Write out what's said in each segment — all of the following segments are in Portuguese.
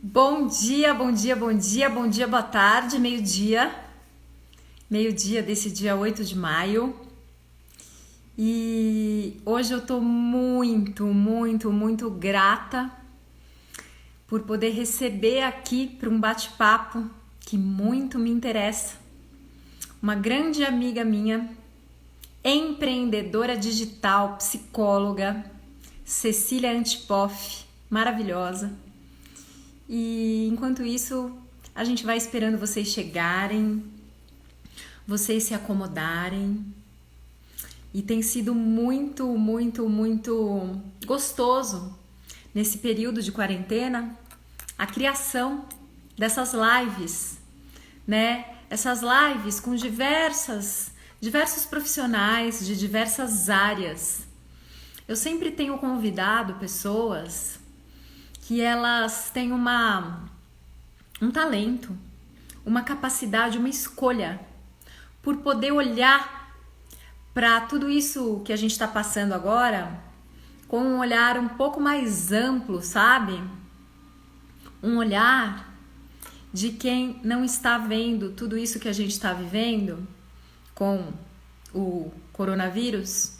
Bom dia, bom dia, bom dia, bom dia, boa tarde, meio-dia. Meio-dia desse dia 8 de maio. E hoje eu tô muito grata por poder receber aqui para um bate-papo que muito me interessa. Uma grande amiga minha, empreendedora digital, psicóloga, Cecília Antipoff, maravilhosa. E enquanto isso, a gente vai esperando vocês chegarem, vocês se acomodarem. E tem sido muito gostoso nesse período de quarentena a criação dessas lives, né? Essas lives com diversos profissionais de diversas áreas. Eu sempre tenho convidado pessoas que elas têm um talento, uma capacidade, uma escolha por poder olhar para tudo isso que a gente está passando agora com um olhar um pouco mais amplo, sabe? Um olhar de quem não está vendo tudo isso que a gente está vivendo com o coronavírus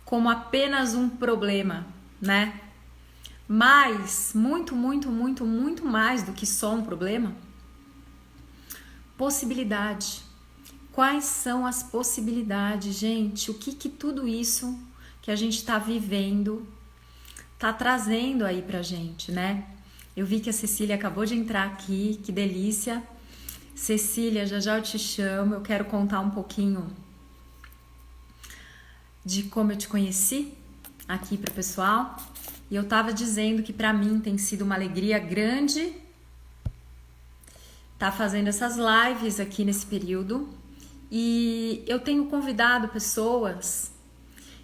como apenas um problema, né? Mas muito mais do que só um problema. Possibilidade. Quais são as possibilidades, gente? O que tudo isso que a gente está vivendo está trazendo aí pra gente, né? Eu vi que a Cecília acabou de entrar aqui, que delícia. Cecília, já eu te chamo, eu quero contar um pouquinho de como eu te conheci aqui pro pessoal. E eu tava dizendo que pra mim tem sido uma alegria grande tá fazendo essas lives aqui nesse período. E eu tenho convidado pessoas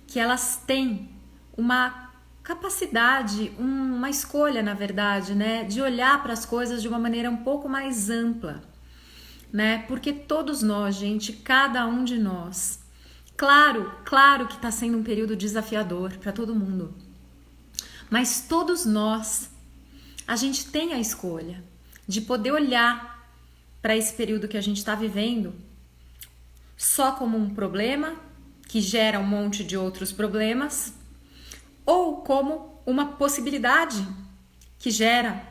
que elas têm uma capacidade, uma escolha, na verdade, né, de olhar para as coisas de uma maneira um pouco mais ampla, né? Porque todos nós, gente, cada um de nós, claro que tá sendo um período desafiador para todo mundo. Mas todos nós, a gente tem a escolha de poder olhar para esse período que a gente está vivendo só como um problema que gera um monte de outros problemas ou como uma possibilidade que gera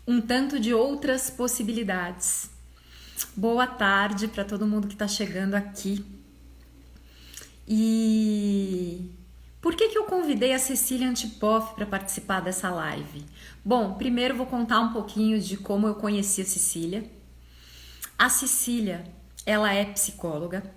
um tanto de outras possibilidades. Boa tarde para todo mundo que está chegando aqui. E por que eu convidei a Cecília Antipoff para participar dessa live? Bom, primeiro vou contar um pouquinho de como eu conheci a Cecília. A Cecília, ela é psicóloga,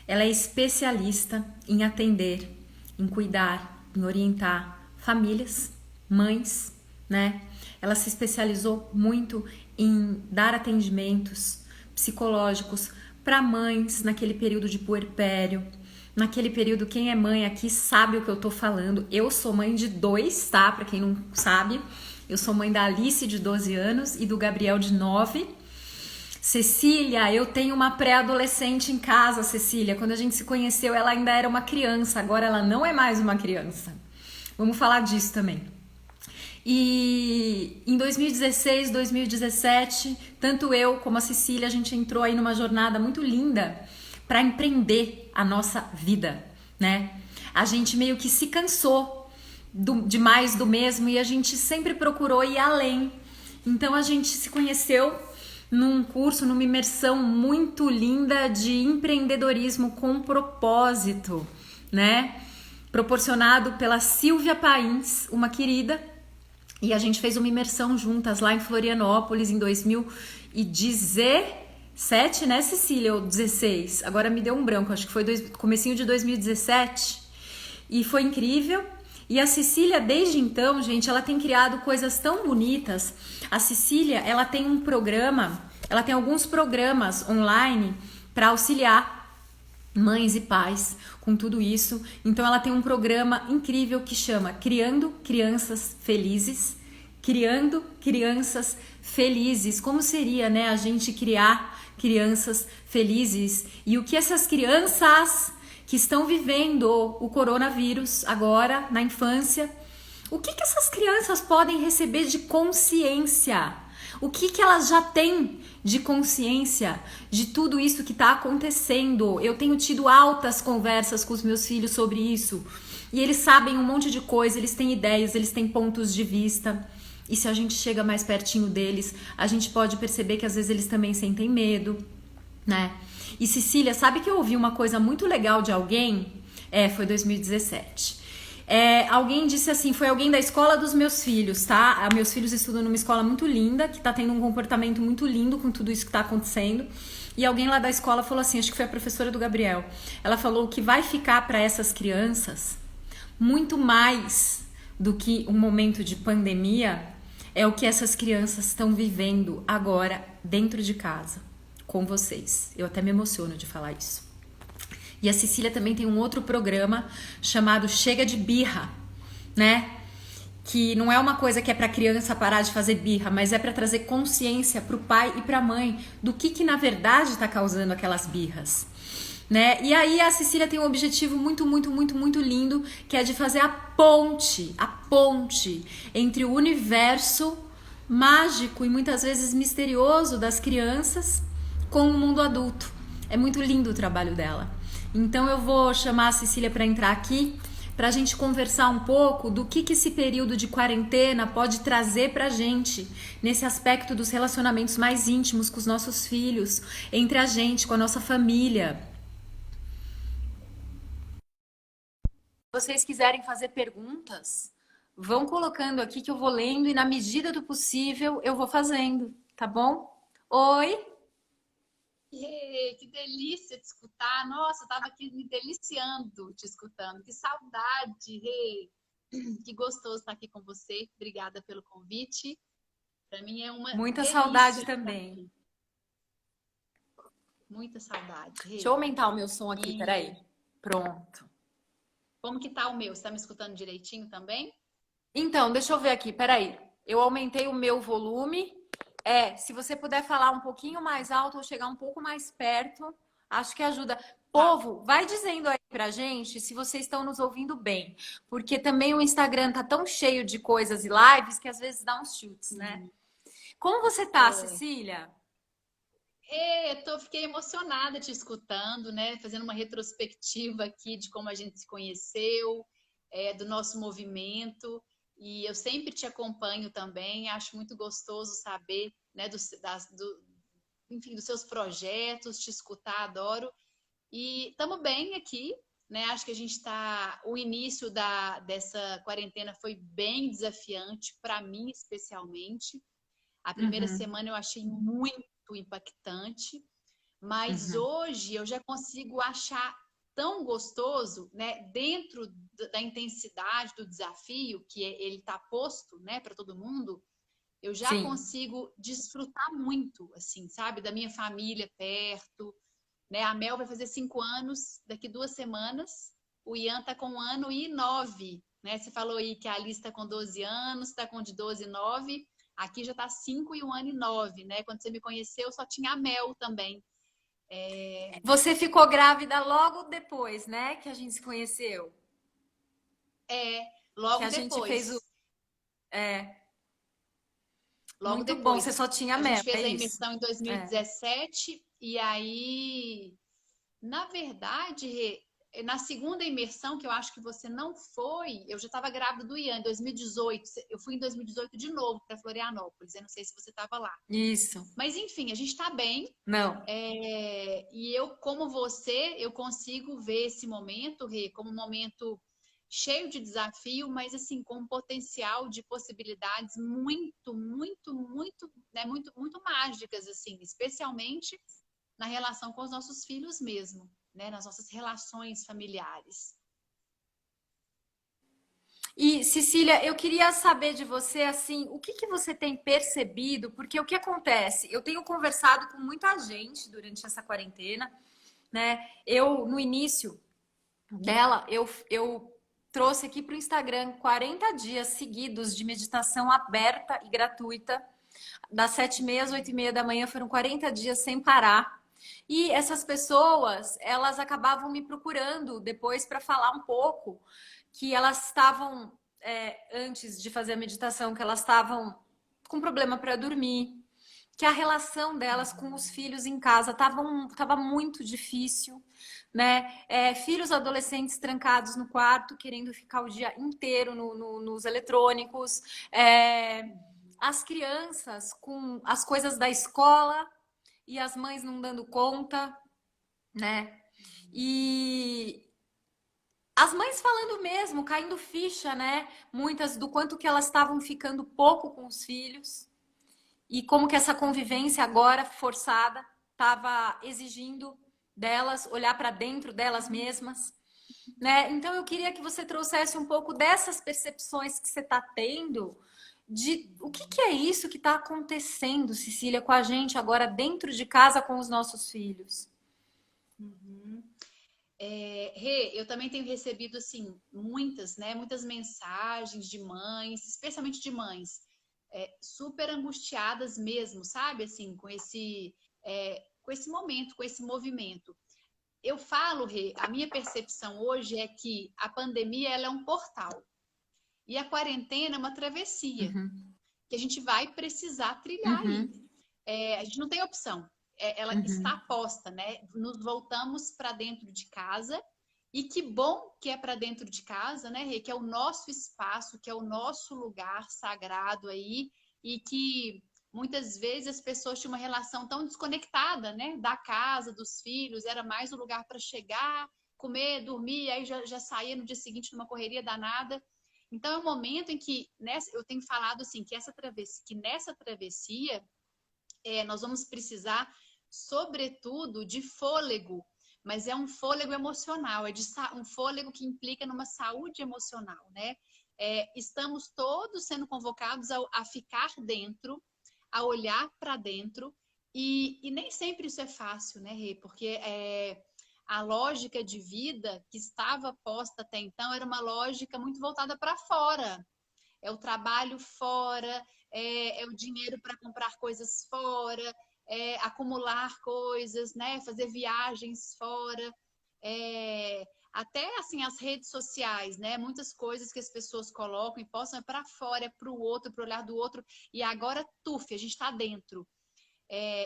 ela é especialista em atender, em cuidar, em orientar famílias, mães, né? Ela se especializou muito em dar atendimentos psicológicos para mães naquele período de puerpério. Naquele período, quem é mãe aqui sabe o que eu tô falando. Eu sou mãe de 2, tá? Pra quem não sabe, eu sou mãe da Alice, de 12 anos, e do Gabriel, de 9. Cecília, eu tenho uma pré-adolescente em casa, Cecília. Quando a gente se conheceu, ela ainda era uma criança. Agora ela não é mais uma criança. Vamos falar disso também. E em 2016, 2017, tanto eu como a Cecília, a gente entrou aí numa jornada muito linda para empreender a nossa vida, né? A gente meio que se cansou de mais do mesmo e a gente sempre procurou ir além. Então a gente se conheceu num curso, numa imersão muito linda de empreendedorismo com propósito, né? Proporcionado pela Silvia Pains, uma querida, e a gente fez uma imersão juntas lá em Florianópolis em 2017, né, Cecília? Ou 16? Agora me deu um branco, acho que foi comecinho de 2017. E foi incrível. E a Cecília, desde então, gente, ela tem criado coisas tão bonitas. A Cecília, ela tem um programa, ela tem alguns programas online para auxiliar mães e pais com tudo isso. Então ela tem um programa incrível que chama Criando Crianças Felizes. Criando Crianças Felizes. Como seria, né, a gente criar crianças felizes? E o que essas crianças que estão vivendo o coronavírus agora na infância, o que essas crianças podem receber de consciência O que que elas já têm de consciência de tudo isso que está acontecendo? Eu tenho tido altas conversas com os meus filhos sobre isso. E eles sabem um monte de coisa, eles têm ideias, eles têm pontos de vista. E se a gente chega mais pertinho deles, a gente pode perceber que às vezes eles também sentem medo, né? E Cecília, sabe que eu ouvi uma coisa muito legal de alguém? Foi 2017. Alguém disse assim, foi alguém da escola dos meus filhos, tá? Meus filhos estudam numa escola muito linda, que tá tendo um comportamento muito lindo com tudo isso que tá acontecendo. E alguém lá da escola falou assim, acho que foi a professora do Gabriel. Ela falou que vai ficar para essas crianças muito mais do que um momento de pandemia é o que essas crianças estão vivendo agora dentro de casa, com vocês. Eu até me emociono de falar isso. E a Cecília também tem um outro programa chamado Chega de Birra, né? Que não é uma coisa que é para criança parar de fazer birra, mas é para trazer consciência para o pai e para a mãe do que na verdade está causando aquelas birras, né? E aí a Cecília tem um objetivo muito, muito, muito, muito lindo, que é de fazer a ponte entre o universo mágico e muitas vezes misterioso das crianças com o mundo adulto. É muito lindo o trabalho dela. Então eu vou chamar a Cecília para entrar aqui, para a gente conversar um pouco do que esse período de quarentena pode trazer para a gente nesse aspecto dos relacionamentos mais íntimos com os nossos filhos, entre a gente, com a nossa família. Se vocês quiserem fazer perguntas, vão colocando aqui que eu vou lendo e na medida do possível eu vou fazendo, tá bom? Oi? Que delícia te escutar. Nossa, eu estava aqui me deliciando te escutando. Que saudade, Rê. Que gostoso estar aqui com você. Obrigada pelo convite. Para mim é uma Muita saudade delícia estar também. aqui. Muita saudade, Deixa eu Rê. aumentar o meu som aqui, E peraí. Pronto. como que tá o meu? Você está me escutando direitinho também? Então, deixa eu ver aqui, peraí. Eu aumentei o meu volume. Se você puder falar um pouquinho mais alto ou chegar um pouco mais perto, acho que ajuda. Tá. Povo, vai dizendo aí pra gente se vocês estão nos ouvindo bem, porque também o Instagram tá tão cheio de coisas e lives que às vezes dá uns chutes, né? Como você tá, É. Cecília? Fiquei emocionada te escutando, né? Fazendo uma retrospectiva aqui de como a gente se conheceu, do nosso movimento. E eu sempre te acompanho também. Acho muito gostoso saber, né, enfim, dos seus projetos, te escutar, adoro. E estamos bem aqui, né? Acho que a gente está. O início dessa quarentena foi bem desafiante, para mim especialmente. A primeira Uhum, semana eu achei muito impactante, mas uhum. hoje eu já consigo achar tão gostoso, né, dentro da intensidade do desafio que ele está posto, né, para todo mundo, eu já Sim. consigo desfrutar muito, assim, sabe, da minha família perto, né? A Mel vai fazer 5 anos daqui 2 semanas, o Ian tá com 1 ano e 9, né? Você falou aí que a Alice está com 12 anos, está com de 12 e 9. Aqui já tá 5 e 1 ano e 9, né? Quando você me conheceu, só tinha a Mel também. Você ficou grávida logo depois, né, que a gente se conheceu? É, Que logo a gente fez o. depois. É, Logo muito bom. Você depois. só tinha A gente mel, é fez a isso. imersão em É. 2017 e aí, na verdade, Rê, na segunda imersão, que eu acho que você não foi, eu já estava grávida do Ian em 2018. Eu fui em 2018 de novo para Florianópolis. Eu não sei se você estava lá. Isso. Mas enfim, a gente está bem. Não. E eu, como você, eu consigo ver esse momento, Rê, como um momento cheio de desafio, mas assim, com um potencial de possibilidades muito, muito, muito, né, muito, muito mágicas, assim, especialmente na relação com os nossos filhos mesmo, né, nas nossas relações familiares. E, Cecília, eu queria saber de você, assim, o que que você tem percebido? Porque o que acontece? Eu tenho conversado com muita gente durante essa quarentena, né? Eu, no início dela, eu trouxe aqui para o Instagram 40 dias seguidos de meditação aberta e gratuita. Das 7h30 às 8h30 da manhã foram 40 dias sem parar. E essas pessoas, elas acabavam me procurando depois para falar um pouco que elas estavam, antes de fazer a meditação, que elas estavam com problema para dormir, que a relação delas com os filhos em casa tava muito difícil, né? Filhos adolescentes trancados no quarto, querendo ficar o dia inteiro nos eletrônicos, as crianças com as coisas da escola e as mães não dando conta, né? E as mães falando mesmo, caindo ficha, né? Muitas do quanto que elas estavam ficando pouco com os filhos e como que essa convivência agora forçada estava exigindo delas olhar para dentro delas mesmas, né? Então eu queria que você trouxesse um pouco dessas percepções que você está tendo de o que é isso que está acontecendo, Cecília, com a gente agora dentro de casa com os nossos filhos. Uhum. Rê, eu também tenho recebido, assim, muitas, né? Muitas mensagens de mães, especialmente de mães, super angustiadas mesmo, sabe? Assim, com esse momento, com esse movimento. Eu falo, Rê, a minha percepção hoje é que a pandemia ela é um portal e a quarentena é uma travessia Uhum, que a gente vai precisar trilhar aí. uhum, A gente não tem opção. Ela está uhum, posta, né? Nos voltamos para dentro de casa e que bom que é para dentro de casa, né, Rê? Que é o nosso espaço, que é o nosso lugar sagrado aí e que muitas vezes as pessoas tinham uma relação tão desconectada, né? Da casa, dos filhos, era mais o lugar para chegar, comer, dormir, aí já saía no dia seguinte numa correria danada. Então é um momento em que eu tenho falado assim que que nessa travessia nós vamos precisar, sobretudo, de fôlego, mas é um fôlego emocional, um fôlego que implica numa saúde emocional, né? Estamos todos sendo convocados a ficar dentro, a olhar para dentro, e nem sempre isso é fácil, né, Rê? Porque a lógica de vida que estava posta até então era uma lógica muito voltada para fora, é o trabalho fora, é o dinheiro para comprar coisas fora, acumular coisas, né? Fazer viagens fora. Até assim as redes sociais, né? Muitas coisas que as pessoas colocam e postam é para fora, é para o outro, para o olhar do outro. E agora, tuf, a gente está dentro.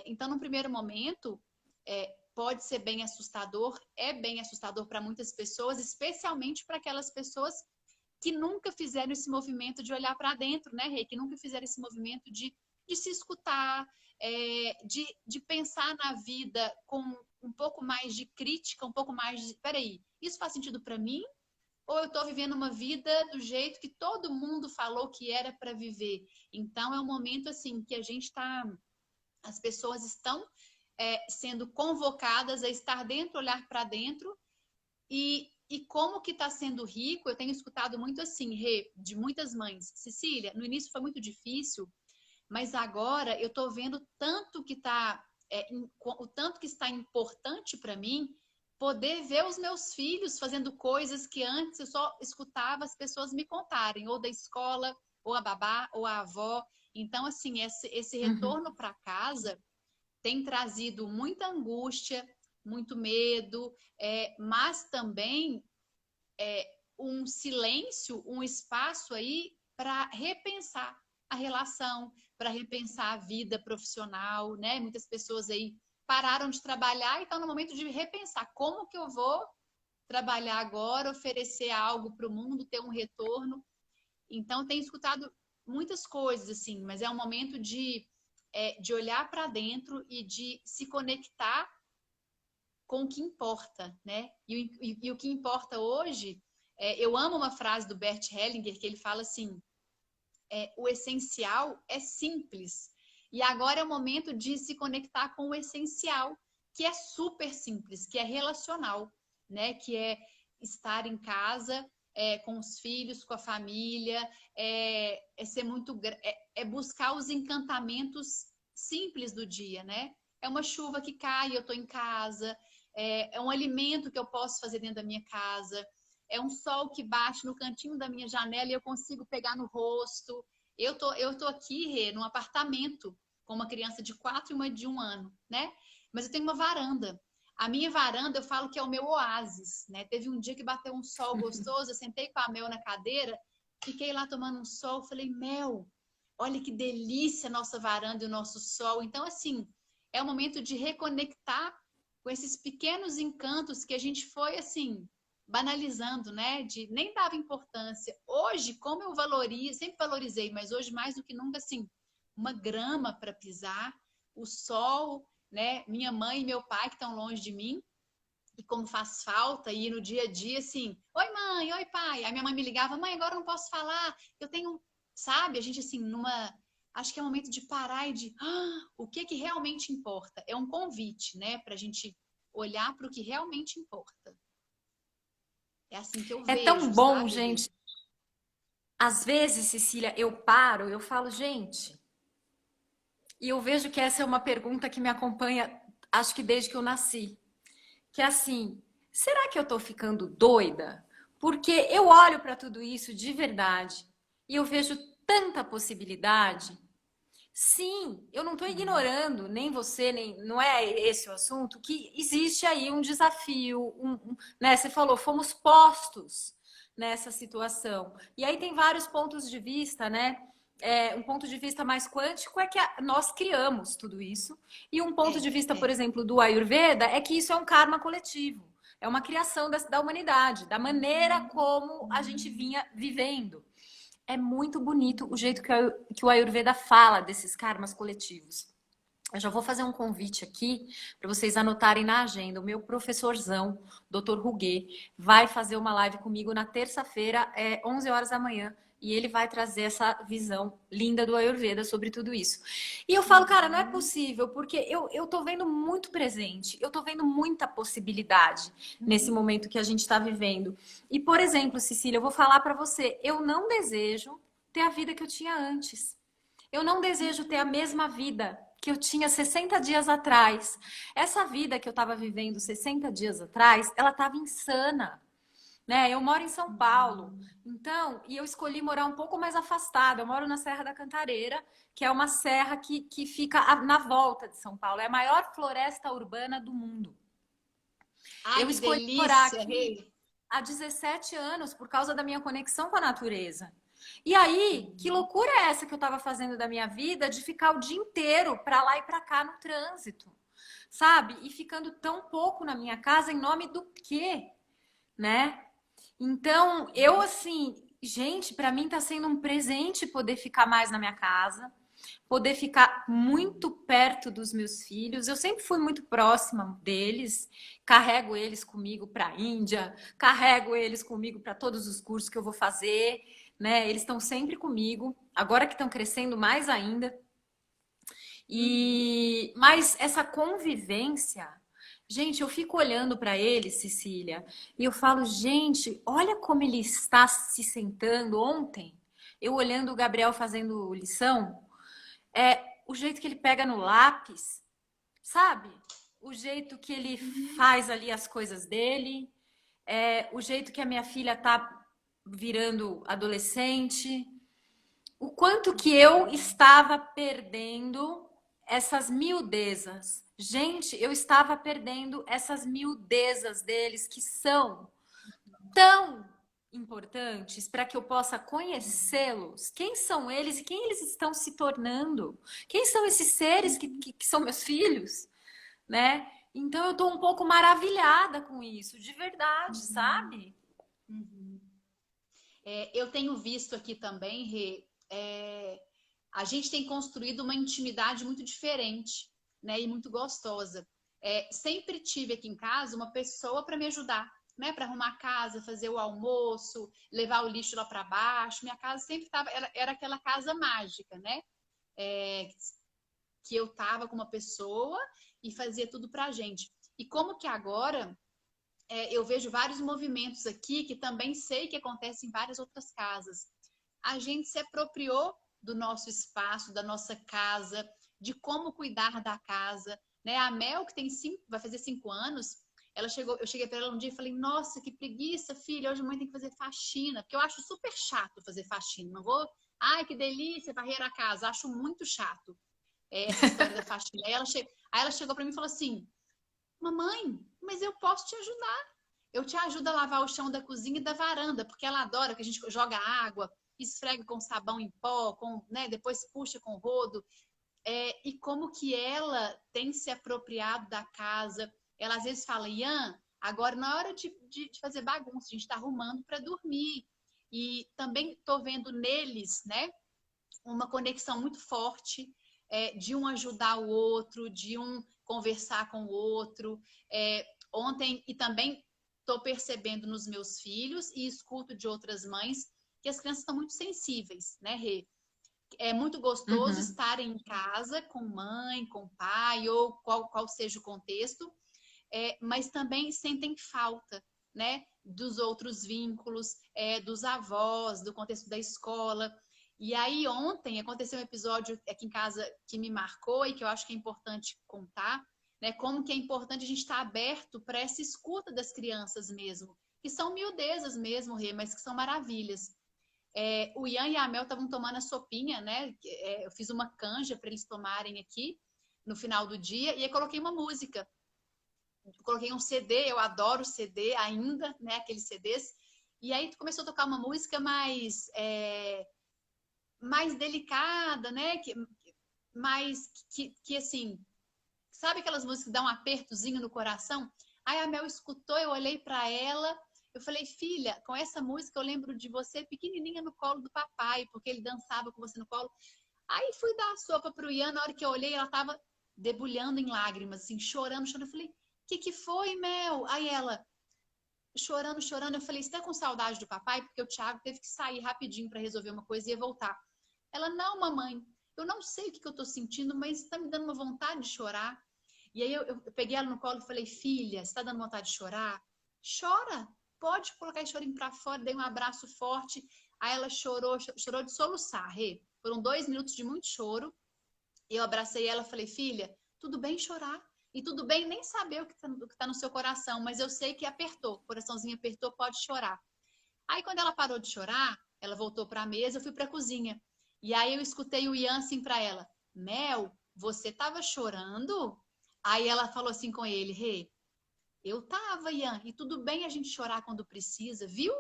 Então, no primeiro momento, pode ser bem assustador, é bem assustador para muitas pessoas, especialmente para aquelas pessoas que nunca fizeram esse movimento de olhar para dentro, né, Rei? Que nunca fizeram esse movimento de se escutar, de pensar na vida com um pouco mais de crítica, um pouco mais de, peraí, isso faz sentido para mim? Ou eu estou vivendo uma vida do jeito que todo mundo falou que era para viver? Então é um momento assim que as pessoas estão sendo convocadas a estar dentro, olhar para dentro e como que está sendo rico, eu tenho escutado muito assim, Rê, de muitas mães. Cecília, no início foi muito difícil, mas agora eu estou vendo o tanto que está importante para mim poder ver os meus filhos fazendo coisas que antes eu só escutava as pessoas me contarem, ou da escola, ou a babá, ou a avó. Então, assim, esse uhum, retorno para casa tem trazido muita angústia, muito medo, mas também um silêncio, um espaço aí para repensar a relação, para repensar a vida profissional, né? Muitas pessoas aí pararam de trabalhar e estão no momento de repensar como que eu vou trabalhar agora, oferecer algo para o mundo, ter um retorno. Então, tenho escutado muitas coisas, assim, mas é um momento de olhar para dentro e de se conectar com o que importa, né? E o que importa hoje, eu amo uma frase do Bert Hellinger que ele fala assim: o essencial é simples. E agora é o momento de se conectar com o essencial, que é super simples, que é relacional, né? Que é estar em casa com os filhos, com a família, ser muito, buscar os encantamentos simples do dia, né? É uma chuva que cai, eu estou em casa, é um alimento que eu posso fazer dentro da minha casa, é um sol que bate no cantinho da minha janela e eu consigo pegar no rosto. Eu tô aqui, Rê, num apartamento com uma criança de 4 e uma de 1 ano, né? Mas eu tenho uma varanda. A minha varanda, eu falo que é o meu oásis, né? Teve um dia que bateu um sol gostoso, eu sentei com a Mel na cadeira, fiquei lá tomando um sol, falei, Mel, Olha que delícia a nossa varanda e o nosso sol. Então, assim, é o momento de reconectar com esses pequenos encantos que a gente foi, assim, banalizando, né? De nem dava importância. Hoje, como eu valorizo, sempre valorizei, mas hoje mais do que nunca, assim, uma grama para pisar, o sol, né? Minha mãe e meu pai que estão longe de mim, e como faz falta, e no dia a dia, assim, oi mãe, oi pai. Aí minha mãe me ligava, mãe, agora eu não posso falar, eu tenho, sabe, a gente assim, acho que é o momento de parar e de, o que que realmente importa? É um convite, né, pra gente olhar para o que realmente importa. É assim que eu É tão vejo, bom, sabe, Rê? gente. Às vezes, Cecília, eu paro, eu falo, gente, e eu vejo que essa é uma pergunta que me acompanha, acho que desde que eu nasci. Que é assim, será que eu tô ficando doida? Porque eu olho para tudo isso de verdade e eu vejo tanta possibilidade. Sim, eu não estou Uhum. ignorando, nem você, nem não é esse o assunto, que existe aí um desafio, né? Você falou, fomos postos nessa situação. E aí tem vários pontos de vista, né? Um ponto de vista mais quântico é que nós criamos tudo isso. E um ponto de vista, por É. exemplo, do Ayurveda é que isso é um karma coletivo. É uma criação da humanidade, da maneira como a gente vinha vivendo. É muito bonito o jeito que o Ayurveda fala desses karmas coletivos. Eu já vou fazer um convite aqui para vocês anotarem na agenda. O meu professorzão, Dr. Ruguet, vai fazer uma live comigo na terça-feira, 11 horas da manhã. E ele vai trazer essa visão linda do Ayurveda sobre tudo isso. E eu falo, cara, não é Uhum. possível, porque eu tô vendo muito presente, eu tô vendo muita possibilidade nesse momento que a gente está vivendo. E, por exemplo, Cecília, eu vou falar para você, eu não desejo ter a vida que eu tinha antes. Eu não desejo ter a mesma vida que eu tinha 60 dias atrás. Essa vida que eu estava vivendo 60 dias atrás, ela estava insana. Né? Eu moro em São Paulo, Uhum. então, e eu escolhi morar um pouco mais afastada. Eu moro na Serra da Cantareira, que é uma serra que fica na volta de São Paulo. É a maior floresta urbana do mundo. Ai, Eu que escolhi morar delícia, aqui Rê. há 17 anos por causa da minha conexão com a natureza. E aí, que Uhum. loucura é essa que eu estava fazendo da minha vida de ficar o dia inteiro para lá e para cá no trânsito, sabe? E ficando tão pouco na minha casa em nome do quê, né? Então, eu assim, gente, para mim tá sendo um presente poder ficar mais na minha casa, poder ficar muito perto dos meus filhos. Eu sempre fui muito próxima deles, carrego eles comigo para a Índia, carrego eles comigo para todos os cursos que eu vou fazer, né? Eles estão sempre comigo, agora que estão crescendo mais ainda. Uhum. E mas essa convivência, gente, eu fico olhando para ele, Cecília, e eu falo, gente, olha como ele está se sentando ontem. Eu olhando o Gabriel fazendo lição, o jeito que ele pega no lápis, sabe? O jeito que ele Uhum. faz ali as coisas dele, o jeito que a minha filha tá virando adolescente, o quanto que eu Uhum. estava perdendo essas miudezas. Gente, eu estava perdendo essas miudezas deles que são tão importantes para que eu possa conhecê-los. Quem são eles e quem eles estão se tornando? Quem são esses seres que são meus filhos, né? Então eu tô um pouco maravilhada com isso, de verdade, Uhum. sabe? Uhum. Eu tenho visto aqui também, Rê, a gente tem construído uma intimidade muito diferente, né, e muito gostosa. Sempre tive aqui em casa uma pessoa para me ajudar, né, para arrumar a casa, fazer o almoço, levar o lixo lá para baixo. Minha casa sempre estava, era aquela casa mágica, né? É, que eu tava com uma pessoa e fazia tudo pra gente. E como que agora eu vejo vários movimentos aqui que também sei que acontecem em várias outras casas. A gente se apropriou do nosso espaço, da nossa casa, de como cuidar da casa. Né? A Mel, que vai fazer 5 anos, eu cheguei para ela um dia e falei, nossa, que preguiça, filha, hoje a mãe tem que fazer faxina, porque eu acho super chato fazer faxina. Não vou, ai, que delícia, varrer a casa, acho muito chato essa história da faxina. Aí ela chegou para mim e falou assim, mamãe, mas eu posso te ajudar. Eu te ajudo a lavar o chão da cozinha e da varanda, porque ela adora que a gente joga água. esfrega com sabão em pó, né, depois puxa com rodo, e como que ela tem se apropriado da casa. Ela às vezes fala, Ian, agora na hora de fazer bagunça, a gente está arrumando para dormir. E também estou vendo neles, né, uma conexão muito forte, de um ajudar o outro, de um conversar com o outro. Ontem, e também estou percebendo nos meus filhos e escuto de outras mães que as crianças estão muito sensíveis, né, Rê? É muito gostoso Uhum. estarem em casa com mãe, com pai, ou qual seja o contexto, mas também sentem falta, né, dos outros vínculos, dos avós, do contexto da escola. E aí ontem aconteceu um episódio aqui em casa que me marcou e que eu acho que é importante contar, né, como que é importante a gente estar aberto para essa escuta das crianças mesmo, que são miudezas mesmo, Rê, mas que são maravilhas. O Ian e a Mel estavam tomando a sopinha, né? Eu fiz uma canja para eles tomarem aqui no final do dia e aí coloquei uma música. Coloquei um CD, eu adoro CD ainda, né? Aqueles CDs. E aí começou a tocar uma música mais delicada, né? Mais que assim, sabe aquelas músicas que dão um apertozinho no coração? Aí a Mel escutou, eu olhei para ela, eu falei, filha, com essa música eu lembro de você pequenininha no colo do papai, porque ele dançava com você no colo. Aí fui dar a sopa pro Ian, na hora que eu olhei, ela tava debulhando em lágrimas, assim, chorando, chorando. Eu falei, que foi, Mel? Aí ela, chorando, chorando. Eu falei, você tá com saudade do papai? Porque o Thiago teve que sair rapidinho para resolver uma coisa e ia voltar. Ela, não, mamãe, eu não sei o que eu tô sentindo, mas tá me dando uma vontade de chorar. E aí eu peguei ela no colo e falei, filha, você tá dando vontade de chorar? Chora, pode colocar esse chorinho pra fora. Dei um abraço forte. Aí ela chorou de soluçar, Rê. Foram 2 minutos de muito choro. Eu abracei ela e falei, filha, tudo bem chorar. E tudo bem nem saber o que tá no seu coração, mas eu sei que apertou, o coraçãozinho apertou, pode chorar. Aí quando ela parou de chorar, ela voltou para a mesa, eu fui para a cozinha. E aí eu escutei o Ian assim para ela, Mel, você tava chorando? Aí ela falou assim com ele, Rê, eu tava, Ian, e tudo bem a gente chorar quando precisa, viu?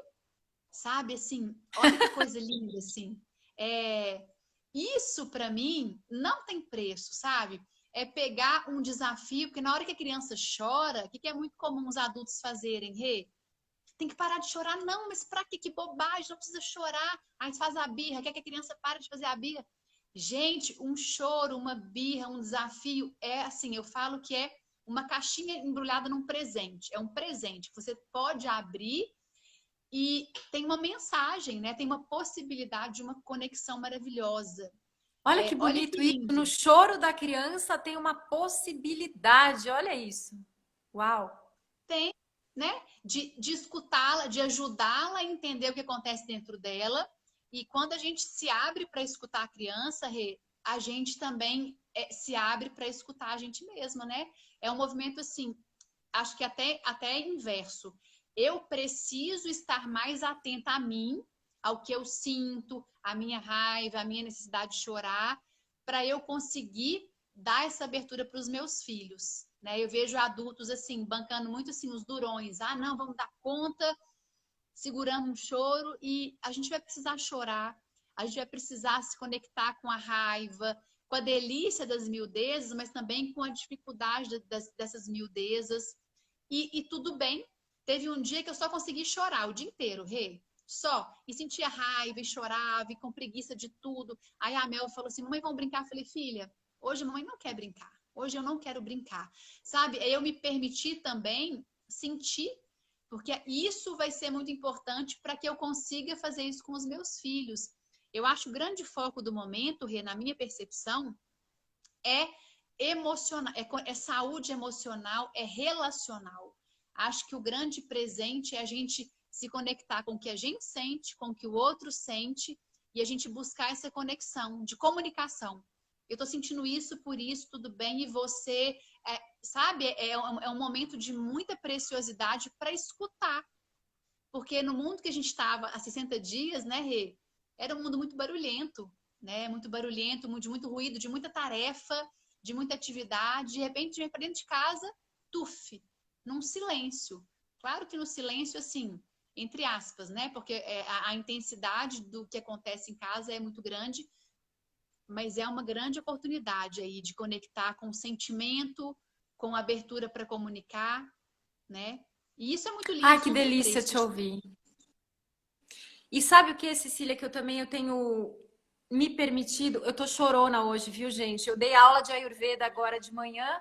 Sabe, assim, olha que coisa linda, assim. É, isso, para mim, não tem preço, sabe? É pegar um desafio, porque na hora que a criança chora, o que é muito comum os adultos fazerem, Rê? Tem que parar de chorar. Não, mas pra quê? Que bobagem, não precisa chorar. Aí faz a birra, quer que a criança pare de fazer a birra. Gente, um choro, uma birra, um desafio, é assim, eu falo que é uma caixinha embrulhada num presente. É um presente que você pode abrir e tem uma mensagem, né? Tem uma possibilidade de uma conexão maravilhosa. Olha que Olha que bonito isso. No lindo. choro da criança tem uma possibilidade. Olha isso. Uau. Tem, né? De escutá-la, de ajudá-la a entender o que acontece dentro dela. E quando a gente se abre para escutar a criança, Rê, a gente também se abre para escutar a gente mesma, né? É um movimento assim, acho que até inverso. Eu preciso estar mais atenta a mim, ao que eu sinto, a minha raiva, a minha necessidade de chorar, para eu conseguir dar essa abertura para os meus filhos. Né? Eu vejo adultos assim, bancando muito assim os durões. Ah, não, vamos dar conta, segurando um choro e a gente vai precisar chorar, a gente vai precisar se conectar com a raiva, com a delícia das miudezas, mas também com a dificuldade dessas miudezas. E tudo bem. Teve um dia que eu só consegui chorar o dia inteiro, Rê. Só. E sentia raiva e chorava e com preguiça de tudo. Aí a Mel falou assim, mamãe, vamos brincar? Eu falei, filha, hoje a mamãe não quer brincar. Hoje eu não quero brincar. Sabe? Aí eu me permiti também sentir, porque isso vai ser muito importante para que eu consiga fazer isso com os meus filhos. Eu acho o grande foco do momento, Rê, na minha percepção, é emocional, é saúde emocional, é relacional. Acho que o grande presente é a gente se conectar com o que a gente sente, com o que o outro sente, e a gente buscar essa conexão de comunicação. Eu tô sentindo isso, por isso, tudo bem, e você, sabe, é um momento de muita preciosidade para escutar. Porque no mundo que a gente estava há 60 dias, né, Rê, era um mundo muito barulhento, né? Muito barulhento, de muito ruído, de muita tarefa, de muita atividade. De repente, vem para dentro de casa, tuf, num silêncio. Claro que no silêncio, assim, entre aspas, né? Porque a intensidade do que acontece em casa é muito grande, mas é uma grande oportunidade aí de conectar com o sentimento, com a abertura para comunicar, né? E isso é muito lindo, Ai, que isso não tem delícia preço. te ouvir. E sabe o que, Cecília, que eu tenho me permitido? Eu tô chorona hoje, viu, gente? Eu dei aula de Ayurveda agora de manhã,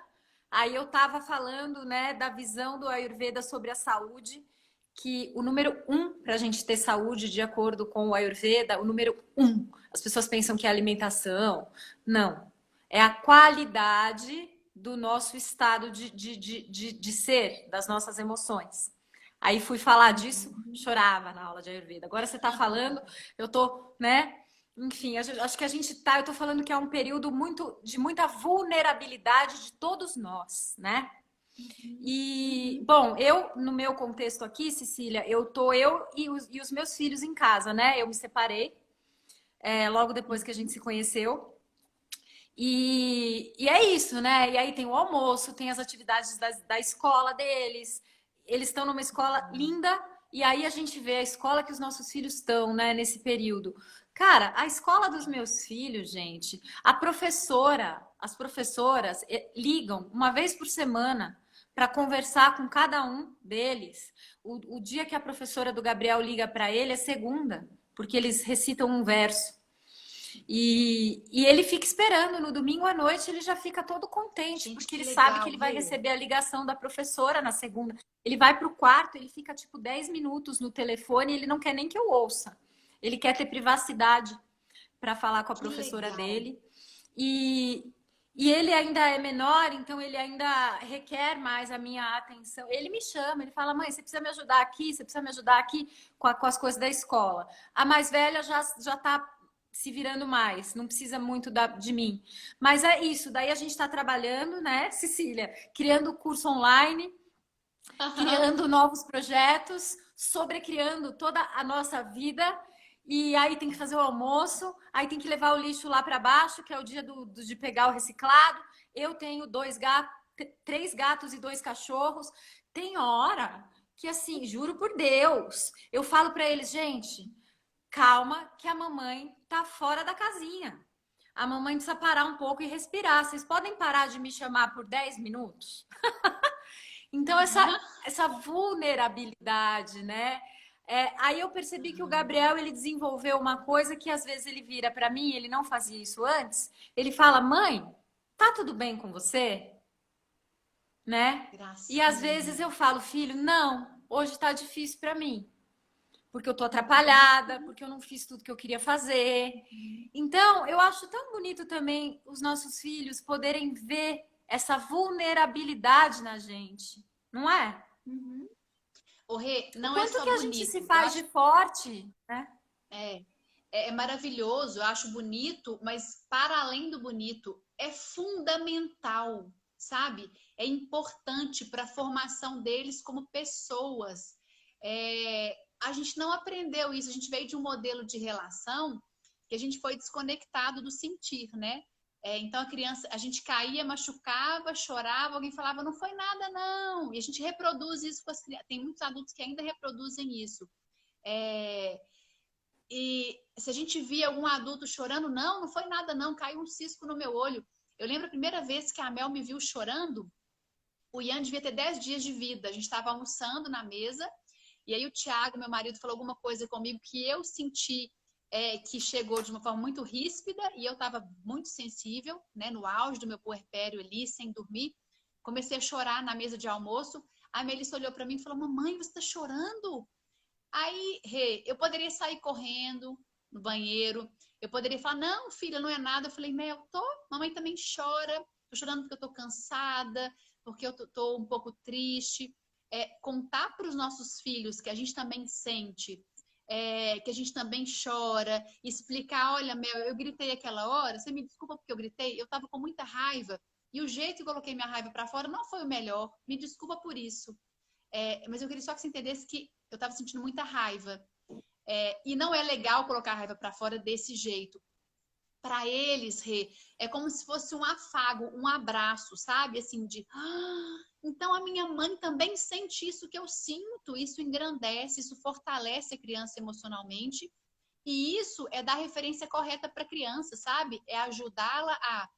aí eu tava falando, né, da visão do Ayurveda sobre a saúde, que o número um para a gente ter saúde, de acordo com o Ayurveda, o número um, as pessoas pensam que é alimentação. Não. É a qualidade do nosso estado de ser, das nossas emoções. Aí fui falar disso, chorava na aula de Ayurveda. Agora você está falando, eu tô, né? Enfim, acho que a gente tá. Eu tô falando que é um período de muita vulnerabilidade de todos nós, né? E, bom, no meu contexto aqui, Cecília, eu e os meus filhos em casa, né? Eu me separei, logo depois que a gente se conheceu. E é isso, né? E aí tem o almoço, tem as atividades da escola deles. Eles estão numa escola linda, e aí a gente vê a escola que os nossos filhos estão, né, nesse período. Cara, a escola dos meus filhos, gente, as professoras ligam uma vez por semana para conversar com cada um deles. O dia que a professora do Gabriel liga para ele é segunda, porque eles recitam um verso. E ele fica esperando, no domingo à noite ele já fica todo contente, Gente, porque que ele sabe que legal, ele vai Rê. receber a ligação da professora na segunda. Ele vai para o quarto, ele fica tipo 10 minutos no telefone e ele não quer nem que eu ouça. Ele quer ter privacidade para falar com a Que professora legal. dele. E, e ele ainda é menor, então ele ainda requer mais a minha atenção. Ele me chama, ele fala: mãe, você precisa me ajudar aqui, você precisa me ajudar aqui com as coisas da escola. A mais velha já tá se virando mais, não precisa muito de mim. Mas é isso, daí a gente está trabalhando, né, Cecília? Criando curso online, Aham. criando novos projetos, sobrecriando toda a nossa vida. E aí tem que fazer o almoço, aí tem que levar o lixo lá para baixo, que é o dia de pegar o reciclado. Eu tenho 3 gatos e 2 cachorros. Tem hora que, assim, juro por Deus, eu falo para eles, gente, calma, que a mamãe tá fora da casinha. A mamãe precisa parar um pouco e respirar. Vocês podem parar de me chamar por 10 minutos? Então, essa vulnerabilidade, né? Aí eu percebi que o Gabriel ele desenvolveu uma coisa que às vezes ele vira para mim, ele não fazia isso antes. Ele fala: mãe, tá tudo bem com você? Né? E às vezes Gracinha. eu falo: filho, não, hoje tá difícil para mim, porque eu tô atrapalhada, porque eu não fiz tudo que eu queria fazer. Então, eu acho tão bonito também os nossos filhos poderem ver essa vulnerabilidade na gente, não é? Uhum. O Rê, O não é quanto só que a gente se bonito. Eu faz acho de forte, né? é, é maravilhoso, eu acho bonito, mas para além do bonito, é fundamental, sabe? É importante para a formação deles como pessoas. A gente não aprendeu isso, a gente veio de um modelo de relação que a gente foi desconectado do sentir, né? Então a criança, a gente caía, machucava, chorava, alguém falava, não foi nada, não. E a gente reproduz isso com as crianças. Tem muitos adultos que ainda reproduzem isso. É, e se a gente via algum adulto chorando, não, não foi nada, não, caiu um cisco no meu olho. Eu lembro a primeira vez que a Mel me viu chorando, o Ian devia ter 10 dias de vida. A gente estava almoçando na mesa, e aí o Thiago, meu marido, falou alguma coisa comigo que eu senti que chegou de uma forma muito ríspida, e eu estava muito sensível, né, no auge do meu puerpério ali, sem dormir. Comecei a chorar na mesa de almoço. A Melissa olhou para mim e falou: mamãe, você está chorando? Aí, Rê, eu poderia sair correndo no banheiro, eu poderia falar, não, filha, não é nada. Eu falei, Mel, tô, mamãe também chora, tô chorando porque eu tô cansada, porque eu tô um pouco triste. Contar para os nossos filhos que a gente também sente, que a gente também chora, explicar, olha, Mel, eu gritei aquela hora, você me desculpa porque eu gritei, eu tava com muita raiva, e o jeito que eu coloquei minha raiva para fora não foi o melhor, me desculpa por isso. Mas eu queria só que você entendesse que eu estava sentindo muita raiva. E não é legal colocar a raiva para fora desse jeito. para eles, Rê, é como se fosse um afago, um abraço, sabe? Assim, de... então, a minha mãe também sente isso que eu sinto. Isso engrandece, isso fortalece a criança emocionalmente. E isso é dar referência correta para a criança, sabe? É ajudá-la a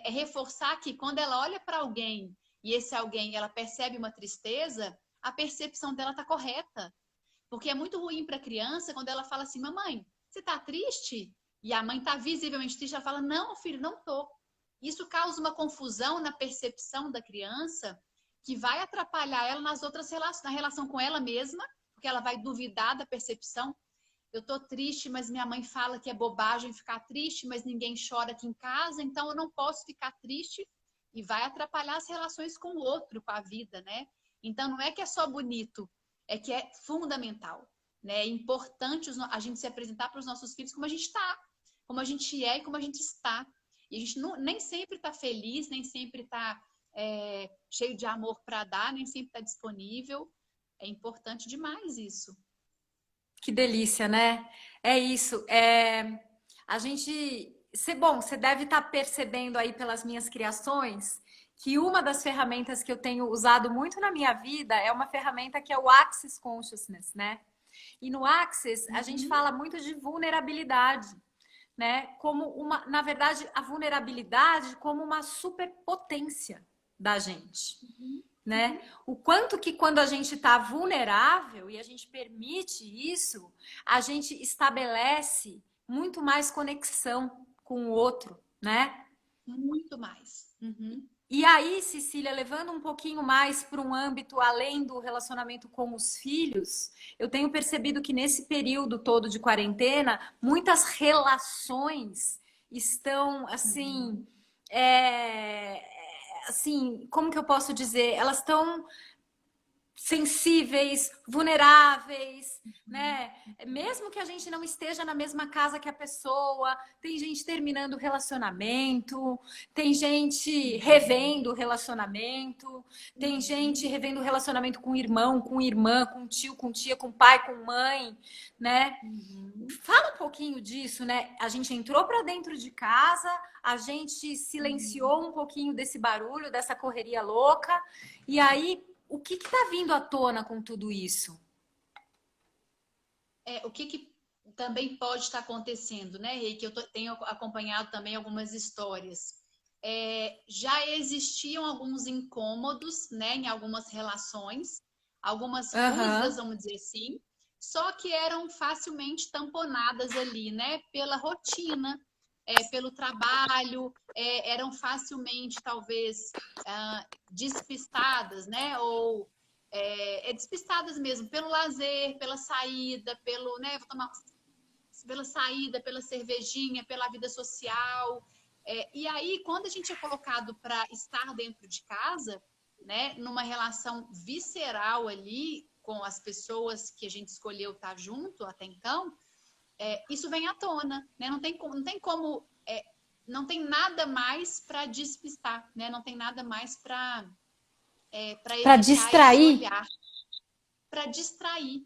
reforçar que quando ela olha para alguém e esse alguém ela percebe uma tristeza, a percepção dela está correta. Porque é muito ruim para a criança quando ela fala assim, mamãe, você está triste? E a mãe está visivelmente triste, ela fala, não, filho, não tô. Isso causa uma confusão na percepção da criança que vai atrapalhar ela nas outras relações, na relação com ela mesma, porque ela vai duvidar da percepção. Eu tô triste, mas minha mãe fala que é bobagem ficar triste, mas ninguém chora aqui em casa, então eu não posso ficar triste e vai atrapalhar as relações com o outro, com a vida, né? Então não é que é só bonito, é que é fundamental, né? É importante a gente se apresentar para os nossos filhos como a gente está, como a gente é e como a gente está. E a gente nem sempre está feliz, nem sempre está cheio de amor para dar, nem sempre está disponível. É importante demais isso. Que delícia, né? É isso. A gente, bom, você deve estar percebendo aí pelas minhas criações que uma das ferramentas que eu tenho usado muito na minha vida é uma ferramenta que é o Access Consciousness, né? E no Access a gente fala muito de vulnerabilidade, né? Como na verdade, a vulnerabilidade como uma superpotência da gente. Né? O quanto que quando a gente está vulnerável e a gente permite isso, a gente estabelece muito mais conexão com o outro, né? Muito mais. E aí, Cecília, levando um pouquinho mais para um âmbito além do relacionamento com os filhos, eu tenho percebido que nesse período todo de quarentena, muitas relações estão assim, como que eu posso dizer? Elas estão sensíveis, vulneráveis, né? Mesmo que a gente não esteja na mesma casa que a pessoa, tem gente terminando o relacionamento, tem gente revendo o relacionamento, tem gente revendo o relacionamento com o irmão, com irmã, com tio, com tia, com pai, com mãe, né? Fala um pouquinho disso, né? A gente entrou para dentro de casa, a gente silenciou um pouquinho desse barulho, dessa correria louca, e aí o que está vindo à tona com tudo isso? O que também pode estar acontecendo, né? E que eu tenho acompanhado também algumas histórias. Já existiam alguns incômodos, né, em algumas relações, algumas rusgas, vamos dizer assim, só que eram facilmente tamponadas ali, né, pela rotina, pelo trabalho, eram facilmente, talvez, despistadas, né, ou despistadas mesmo, pelo lazer, pela saída, né, vou tomar, pela saída, pela cervejinha, pela vida social. E aí, quando a gente é colocado para estar dentro de casa, né, numa relação visceral ali com as pessoas que a gente escolheu estar junto até então, isso vem à tona, né? Não tem como, não tem nada mais para despistar, né? Não tem nada mais para evitar distrair. esse olhar, para distrair.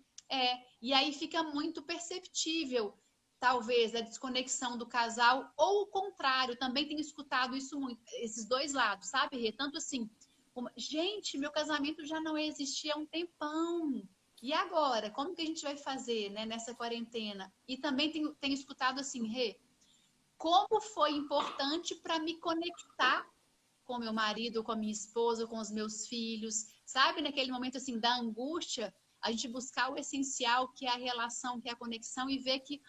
E aí fica muito perceptível, talvez, a desconexão do casal, ou o contrário, também tenho escutado isso muito, esses dois lados, sabe, Rê? Tanto assim, gente, meu casamento já não existia há um tempão. E agora? Como que a gente vai fazer, né, nessa quarentena? E também tenho escutado assim, Rê, como foi importante para me conectar com meu marido, com a minha esposa, com os meus filhos, sabe? Naquele momento assim da angústia, a gente buscar o essencial, que é a relação, que é a conexão, e ver que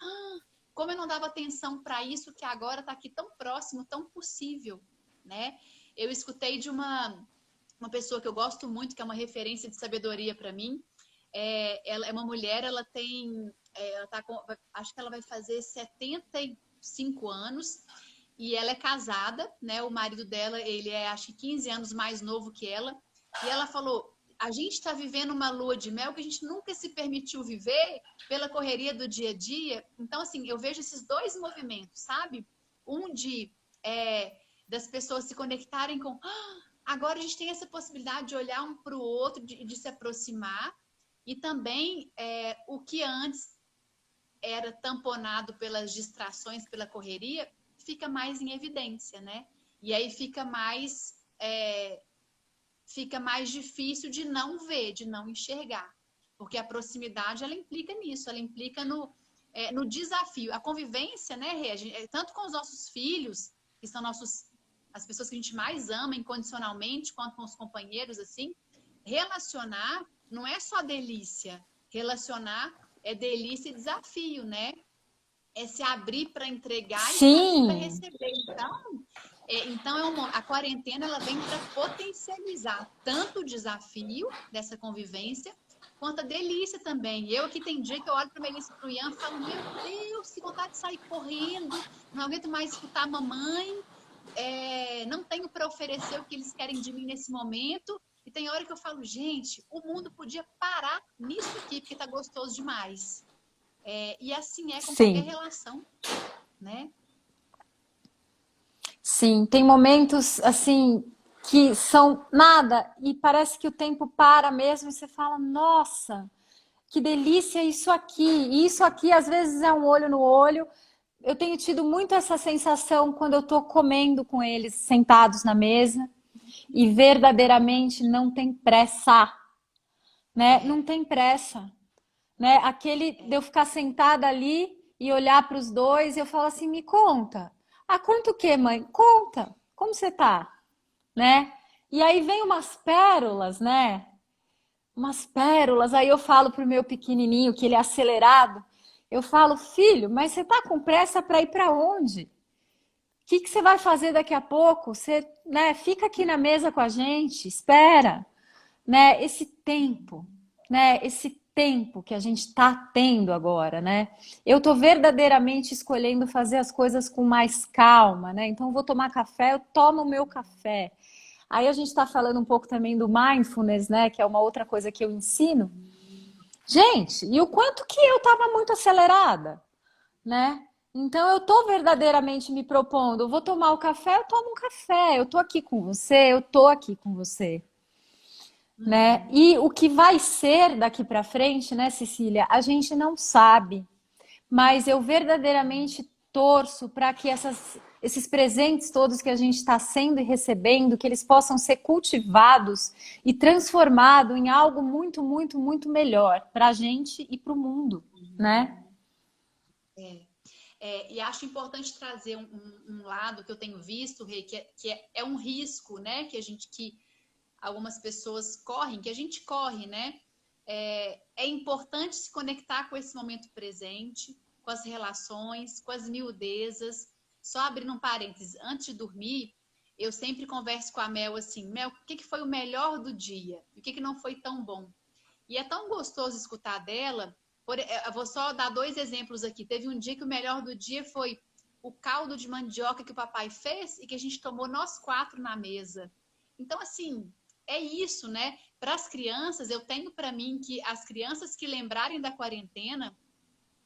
como eu não dava atenção para isso, que agora está aqui tão próximo, tão possível, né? Eu escutei de uma pessoa que eu gosto muito, que é uma referência de sabedoria para mim. Ela é uma mulher, ela tem, acho que ela vai fazer 75 anos, e ela é casada, né? O marido dela, ele é, acho que 15 anos mais novo que ela. E ela falou, a gente está vivendo uma lua de mel que a gente nunca se permitiu viver pela correria do dia a dia. Então, assim, eu vejo esses dois movimentos, sabe? Um das pessoas se conectarem com... agora a gente tem essa possibilidade de olhar um para o outro, de se aproximar. E também o que antes era tamponado pelas distrações, pela correria, fica mais em evidência, né? E aí fica mais difícil de não ver, de não enxergar. Porque a proximidade, ela implica nisso, ela implica no desafio. A convivência, né, Rê? Tanto com os nossos filhos, que são as pessoas que a gente mais ama incondicionalmente, quanto com os companheiros, assim, relacionar não é só delícia. Relacionar é delícia e desafio, né? É se abrir para entregar e se abrir para Sim, receber. Então a quarentena ela vem para potencializar tanto o desafio dessa convivência, quanto a delícia também. Eu aqui tem dia que eu olho para a Melissa e para o Ian e falo, meu Deus, que vontade de sair correndo, não aguento mais escutar a mamãe, não tenho para oferecer o que eles querem de mim nesse momento. E tem hora que eu falo, gente, o mundo podia parar nisso aqui, porque tá gostoso demais. E assim é com qualquer sim. relação, né? Sim, tem momentos assim que são nada e parece que o tempo para mesmo e você fala, nossa, que delícia isso aqui. E isso aqui às vezes é um olho no olho. Eu tenho tido muito essa sensação quando eu estou comendo com eles sentados na mesa e verdadeiramente não tem pressa, né? Não É, tem pressa, né? Aquele de eu ficar sentada ali e olhar para os dois e eu falo assim, me conta. Ah, conta o quê, mãe? Conta. Como você tá? Né? E aí vem umas pérolas, né? Umas pérolas. Aí eu falo pro meu pequenininho, que ele é acelerado, eu falo, filho, mas você tá com pressa para ir para onde? O que você vai fazer daqui a pouco? Você, né, fica aqui na mesa com a gente, espera, né? Esse tempo, né? Esse tempo que a gente está tendo agora, né? Eu tô verdadeiramente escolhendo fazer as coisas com mais calma, né? Então, eu vou tomar café, eu tomo o meu café. Aí a gente está falando um pouco também do mindfulness, né? Que é uma outra coisa que eu ensino. Gente, e o quanto que eu estava muito acelerada, né? Então eu estou verdadeiramente me propondo, eu vou tomar o café, eu tomo um café, eu estou aqui com você, eu estou aqui com você, né? uhum, E o que vai ser daqui para frente, né, Cecília? A gente não sabe, mas eu verdadeiramente torço para que esses presentes todos que a gente está sendo e recebendo, que eles possam ser cultivados e transformados em algo muito, muito, muito melhor para a gente e para o mundo, né? é. E acho importante trazer um lado que eu tenho visto, Rê, que é um risco, né? Que algumas pessoas correm, que a gente corre, né? É importante se conectar com esse momento presente, com as relações, com as miudezas. Só abrindo um parênteses, antes de dormir, eu sempre converso com a Mel assim, Mel, o que foi o melhor do dia? E o que não foi tão bom? E é tão gostoso escutar dela. Eu vou só dar 2 exemplos aqui. Teve um dia que o melhor do dia foi o caldo de mandioca que o papai fez e que a gente tomou nós 4 na mesa. Então, assim, é isso, né? Para as crianças, eu tenho para mim que as crianças que lembrarem da quarentena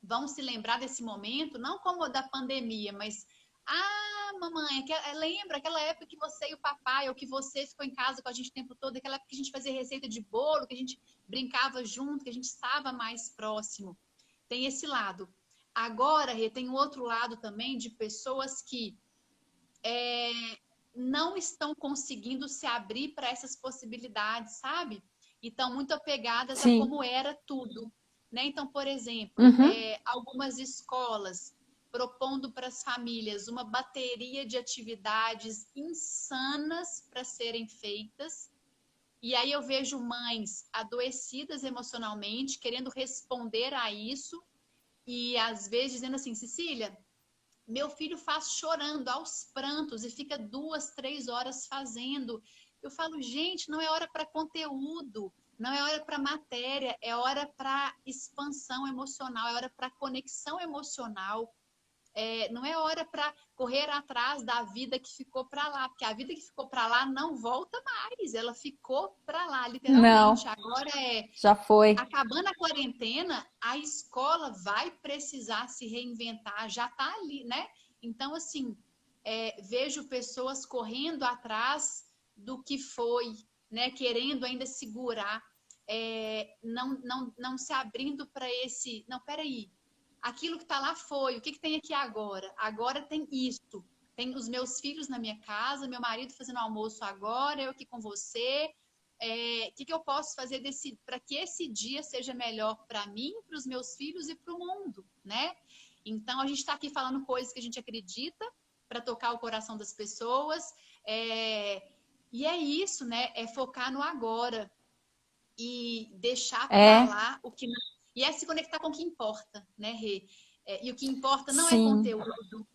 vão se lembrar desse momento, não como da pandemia, mas mamãe, lembra aquela época que você e o papai, ou que você ficou em casa com a gente o tempo todo, aquela época que a gente fazia receita de bolo, que a gente brincava junto, que a gente estava mais próximo. Tem esse lado. Agora, Rê, tem um outro lado também de pessoas que não estão conseguindo se abrir para essas possibilidades, sabe? E estão muito apegadas a Sim. como era tudo. Né? Então, por exemplo, Uhum. algumas escolas propondo para as famílias uma bateria de atividades insanas para serem feitas. E aí eu vejo mães adoecidas emocionalmente, querendo responder a isso, e às vezes dizendo assim, Cecília, meu filho faz chorando aos prantos e fica 2, 3 horas fazendo. Eu falo, gente, não é hora para conteúdo, não é hora para matéria, é hora para expansão emocional, é hora para conexão emocional. Não é hora para correr atrás da vida que ficou para lá, porque a vida que ficou para lá não volta mais, ela ficou para lá, literalmente. Não, Agora já foi. acabando a quarentena, a escola vai precisar se reinventar, já está ali, né? Então, assim, vejo pessoas correndo atrás do que foi, né? Querendo ainda segurar, não se abrindo para esse. Não, peraí. aquilo que está lá foi, o que tem aqui agora? Agora tem isso. Tem os meus filhos na minha casa, meu marido fazendo almoço agora, eu aqui com você. O que eu posso fazer para que esse dia seja melhor para mim, para os meus filhos e para o mundo, né? Então, a gente está aqui falando coisas que a gente acredita para tocar o coração das pessoas. E é isso, né? É focar no agora e deixar para lá o que... E é se conectar com o que importa, né, Rê? E o que importa não é conteúdo.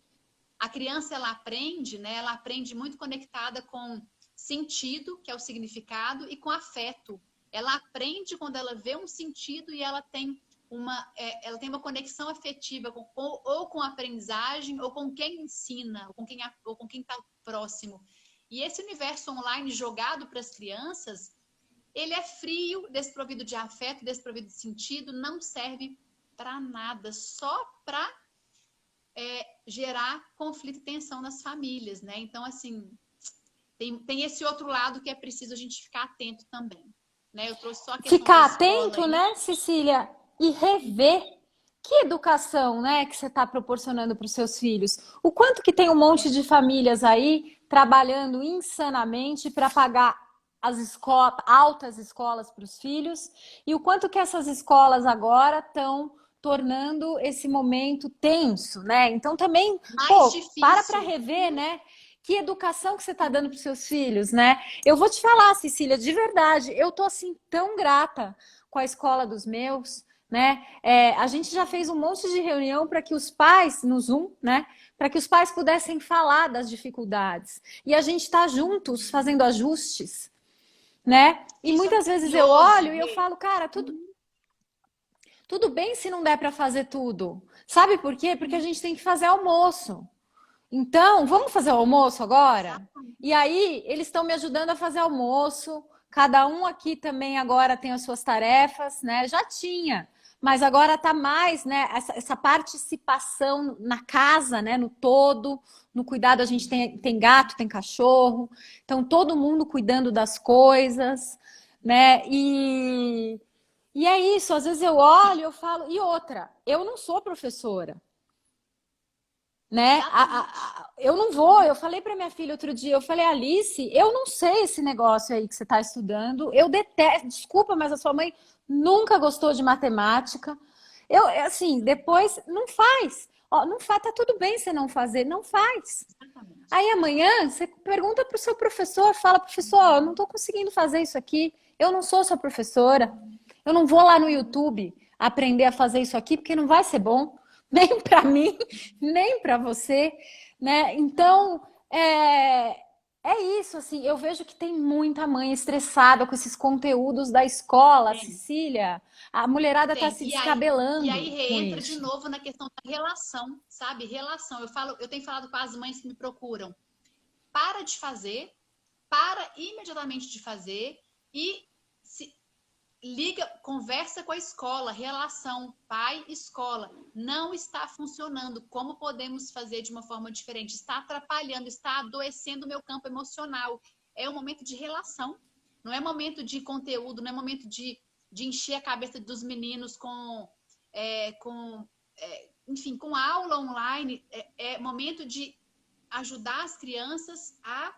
A criança, ela aprende, né? Ela aprende muito conectada com sentido, que é o significado, e com afeto. Ela aprende quando ela vê um sentido e ela tem uma conexão afetiva ou com a aprendizagem, ou com quem ensina, ou com quem está próximo. E esse universo online jogado para as crianças, ele é frio, desprovido de afeto, desprovido de sentido, não serve para nada, só para gerar conflito e tensão nas famílias, né? Então, assim, tem esse outro lado que é preciso a gente ficar atento também, né? Eu trouxe só a questão ficar da escola atento, aí. né, Cecília? E rever que educação, né, que você está proporcionando para os seus filhos. O quanto que tem um monte de famílias aí trabalhando insanamente para pagar as altas escolas para os filhos, e o quanto que essas escolas agora estão tornando esse momento tenso, né? Então também, Mais difícil. para rever, né? Que educação que você está dando para os seus filhos, né? Eu vou te falar, Cecília, de verdade, eu tô assim tão grata com a escola dos meus, né? A gente já fez um monte de reunião para que os pais, no Zoom, né? Para que os pais pudessem falar das dificuldades. E a gente está juntos fazendo ajustes, né? E Isso muitas vezes eu olho e eu falo, cara, tudo bem se não der para fazer tudo. Sabe por quê? Porque a gente tem que fazer almoço. Então, vamos fazer o almoço agora? E aí, eles estão me ajudando a fazer almoço. Cada um aqui também agora tem as suas tarefas, né? Já tinha, mas agora tá mais, né? Essa participação na casa, né? No todo, no cuidado. A gente tem gato, tem cachorro. Então, todo mundo cuidando das coisas, né? E é isso. Às vezes eu olho e eu falo... E outra, eu não sou professora. Né? Eu não vou, eu falei para minha filha outro dia, eu falei, Alice, eu não sei esse negócio aí que você está estudando, eu detesto, desculpa, mas a sua mãe nunca gostou de matemática. Assim, depois, não faz. Ó, não faz, tá tudo bem você não fazer, não faz. Aí amanhã, você pergunta para o seu professor, fala, professor, eu não estou conseguindo fazer isso aqui, eu não sou sua professora, eu não vou lá no YouTube aprender a fazer isso aqui, porque não vai ser bom. Nem para mim, nem para você, né? Então, é isso, assim, eu vejo que tem muita mãe estressada com esses conteúdos da escola, Cecília. A mulherada está se descabelando. E aí reentra de novo na questão da relação, sabe? Relação. Eu tenho falado com as mães que me procuram. Para de fazer, para imediatamente de fazer e liga, conversa com a escola, relação pai-escola. Não está funcionando. Como podemos fazer de uma forma diferente? Está atrapalhando, está adoecendo o meu campo emocional. É um momento de relação. Não é momento de conteúdo, não é momento de encher a cabeça dos meninos enfim, com aula online. É momento de ajudar as crianças a...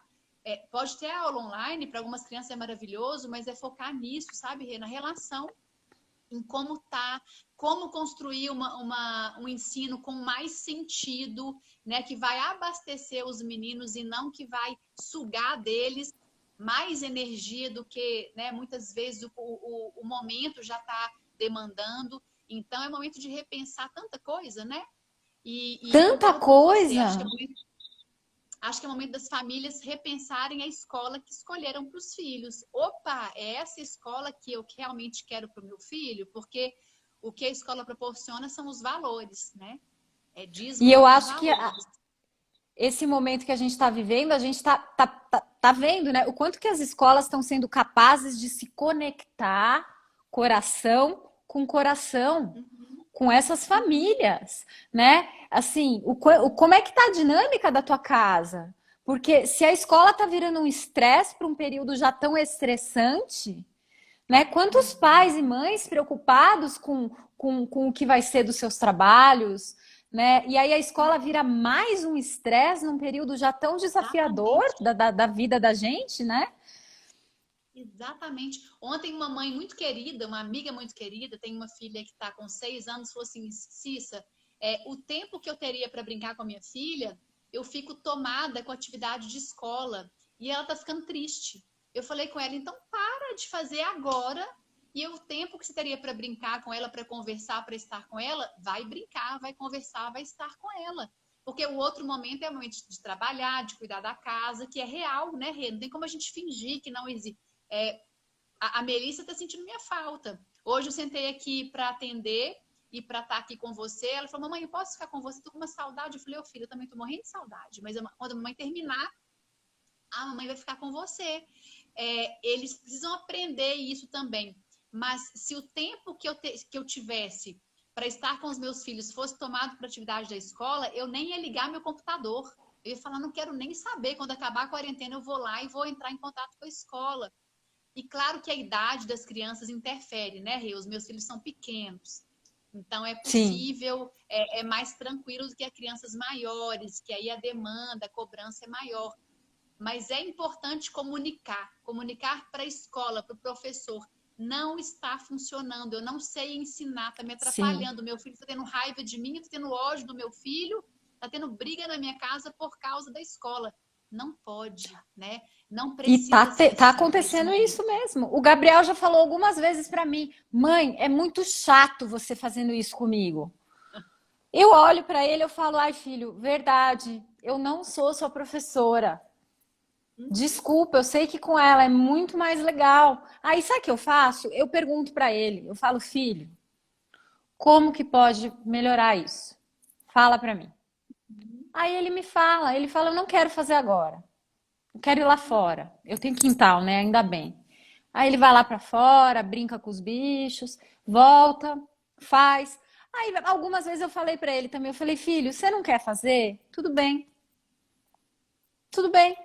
pode ter aula online, para algumas crianças é maravilhoso, mas é focar nisso, sabe, Rê? Na relação, em como construir um ensino com mais sentido, né? Que vai abastecer os meninos e não que vai sugar deles mais energia do que, né, muitas vezes o momento já está demandando. Então, é momento de repensar tanta coisa, né? Tanta coisa! Acho que é o momento das famílias repensarem a escola que escolheram para os filhos. Opa, é essa escola que eu realmente quero para o meu filho? Porque o que a escola proporciona são os valores, né? E eu acho que esse momento que a gente está vivendo, a gente tá vendo, né? O quanto que as escolas estão sendo capazes de se conectar coração com coração. Com essas famílias, né? Assim, como é que tá a dinâmica da tua casa? Porque se a escola tá virando um estresse para um período já tão estressante, né? Quantos pais e mães preocupados com o que vai ser dos seus trabalhos, né? E aí a escola vira mais um estresse num período já tão desafiador Exatamente. da vida da gente, né? Exatamente. Ontem, uma mãe muito querida, uma amiga muito querida, tem uma filha que está com 6 anos, falou assim: Cissa, o tempo que eu teria para brincar com a minha filha, eu fico tomada com atividade de escola e ela está ficando triste. Eu falei com ela: então para de fazer agora e o tempo que você teria para brincar com ela, para conversar, para estar com ela, vai brincar, vai conversar, vai estar com ela. Porque o outro momento é o momento de trabalhar, de cuidar da casa, que é real, né, Rê? Não tem como a gente fingir que não existe. É, a Melissa está sentindo minha falta. Hoje eu sentei aqui para atender e para estar aqui com você. Ela falou: mamãe, eu posso ficar com você? Tô com uma saudade. Eu falei: ô filho, eu também tô morrendo de saudade. Mas quando a mamãe terminar, a mamãe vai ficar com você. Eles precisam aprender isso também. Mas se o tempo que eu tivesse para estar com os meus filhos fosse tomado para atividade da escola, eu nem ia ligar meu computador. Eu ia falar: não quero nem saber. Quando acabar a quarentena, eu vou lá e vou entrar em contato com a escola. E claro que a idade das crianças interfere, né, Rê? Os meus filhos são pequenos. Então é Sim, possível, é mais tranquilo do que as crianças maiores, que aí a demanda, a cobrança é maior. Mas é importante comunicar para a escola, para o professor. Não está funcionando, eu não sei ensinar, está me sim. atrapalhando. Meu filho está tendo raiva de mim, está tendo ódio do meu filho, está tendo briga na minha casa por causa da escola. Não pode, né? Não E precisa ser tá assim, gente. acontecendo isso mesmo. O Gabriel já falou algumas vezes para mim: mãe, é muito chato você fazendo isso comigo. Eu olho para ele, eu falo: ai, filho, verdade, eu não sou sua professora. Desculpa, eu sei que com ela é muito mais legal. Aí sabe o que eu faço? Eu pergunto para ele, eu falo: filho, como que pode melhorar isso? Fala para mim. Aí ele fala: eu não quero fazer agora. Eu quero ir lá fora. Eu tenho quintal, né? Ainda bem. Aí ele vai lá para fora, brinca com os bichos, volta, faz. Aí algumas vezes eu falei para ele também, eu falei: filho, você não quer fazer? Tudo bem, tudo bem.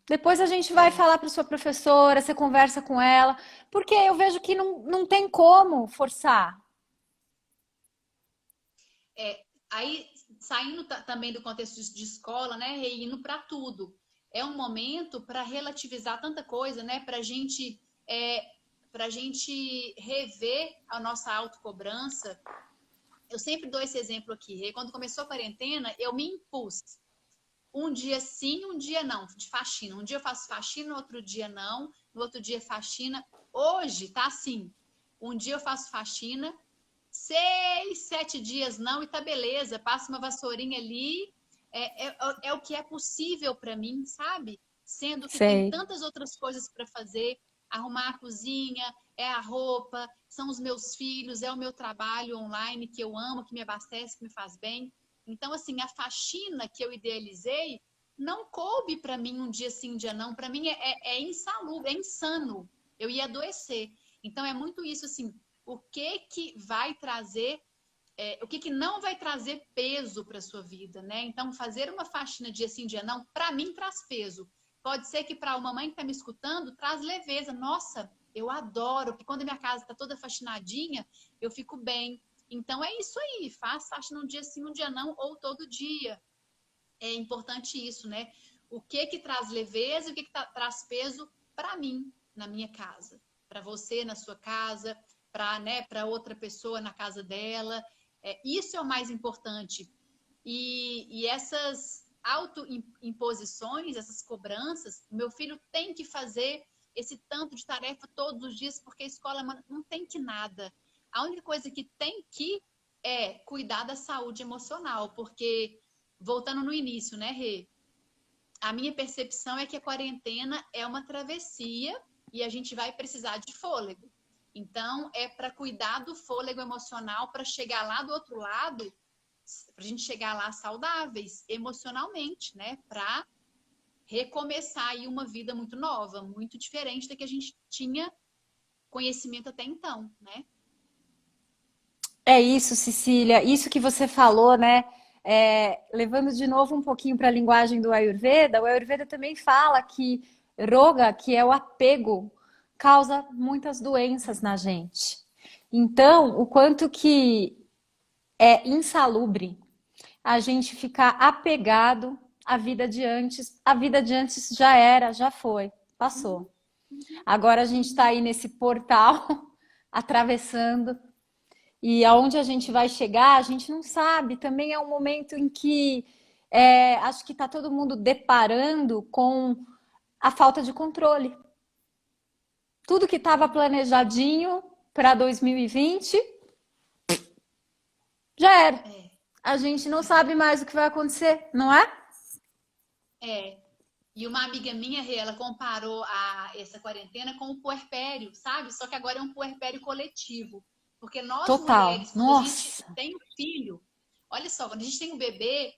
Depois a gente vai É, falar para sua professora, você conversa com ela, porque eu vejo que não tem como forçar. aí, saindo também do contexto de escola, né, e indo para tudo. É um momento para relativizar tanta coisa, né, para gente rever a nossa autocobrança. Eu sempre dou esse exemplo aqui. Quando começou a quarentena, eu me impus. Um dia sim, um dia não, de faxina. Um dia eu faço faxina, no outro dia não, no outro dia faxina. Hoje tá assim. Um dia eu faço faxina, 6, 7 dias não, e tá beleza. Passa uma vassourinha ali. É o que é possível para mim, sabe? Sendo que tem Sei. tantas outras coisas para fazer. Arrumar a cozinha, é a roupa, são os meus filhos, é o meu trabalho online que eu amo, que me abastece, que me faz bem. Então, assim, a faxina que eu idealizei não coube para mim um dia sim, um dia não. Para mim é insalubre, é insano. Eu ia adoecer. Então, é muito isso, assim, o que que vai trazer, o que que não vai trazer peso para sua vida, né? Então, fazer uma faxina dia sim, dia não, para mim traz peso. Pode ser que para uma mãe que está me escutando, traz leveza. Nossa, eu adoro, porque quando a minha casa está toda faxinadinha, eu fico bem. Então é isso aí, faz faxina um dia sim, um dia não, ou todo dia. É importante isso, né? O que que traz leveza e o que que traz peso para mim, na minha casa, para você na sua casa, para, né, para outra pessoa na casa dela. Isso é o mais importante. E essas autoimposições, essas cobranças, meu filho tem que fazer esse tanto de tarefa todos os dias, porque a escola não tem que nada. A única coisa que tem que é cuidar da saúde emocional, porque, voltando no início, né, Rê? A minha percepção é que a quarentena é uma travessia e a gente vai precisar de fôlego. Então, é para cuidar do fôlego emocional, para chegar lá do outro lado, para a gente chegar lá saudáveis emocionalmente, né? Para recomeçar aí uma vida muito nova, muito diferente da que a gente tinha conhecimento até então, né? É isso, Cecília. Isso que você falou, né? Levando de novo um pouquinho para a linguagem do Ayurveda, o Ayurveda também fala que Roga, que é o apego, causa muitas doenças na gente. Então, o quanto que é insalubre a gente ficar apegado à vida de antes. A vida de antes já era, já foi, Uhum, passou. uhum. Agora a gente está aí nesse portal, atravessando, e aonde a gente vai chegar, a gente não sabe. Também é um momento em que acho que está todo mundo deparando com a falta de controle. Tudo que estava planejadinho para 2020 já era. É, A gente não sabe mais o que vai acontecer, não é? é. E uma amiga minha, Rê, ela comparou essa quarentena com o puerpério, sabe? Só que agora é um puerpério coletivo. Porque nós Total. mulheres, quando a gente Nossa. tem um filho, olha só, quando a gente tem um bebê,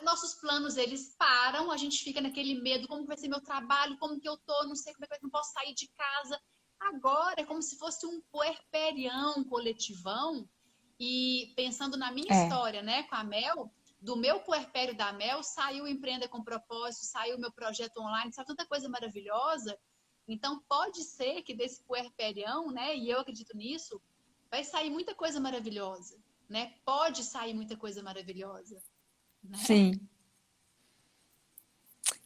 nossos planos eles param, a gente fica naquele medo, como que vai ser meu trabalho, como que eu tô, não sei como é que eu não posso sair de casa. Agora é como se fosse um puerperião coletivão. E pensando na minha É, história, né, com a Mel, do meu puerpério da Mel, saiu o Empreenda com Propósito, saiu o meu projeto online, saiu tanta coisa maravilhosa. Então, pode ser que desse puerperião, né, e eu acredito nisso, vai sair muita coisa maravilhosa, né? Pode sair muita coisa maravilhosa, né? sim.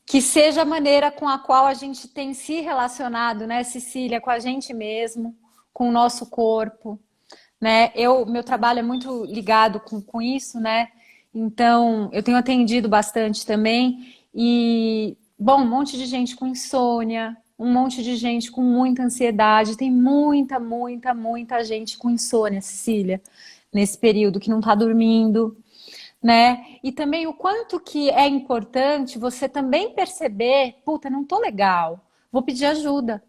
Que seja a maneira com a qual a gente tem se relacionado, né, Cecília, com a gente mesmo, com o nosso corpo, né? Meu trabalho é muito ligado com isso, né? Então, eu tenho atendido bastante também e, bom, um monte de gente com insônia, um monte de gente com muita ansiedade, tem muita, muita, muita gente com insônia, Cecília, nesse período que não tá dormindo, né? E também o quanto que é importante você também perceber, puta, não tô legal, vou pedir ajuda,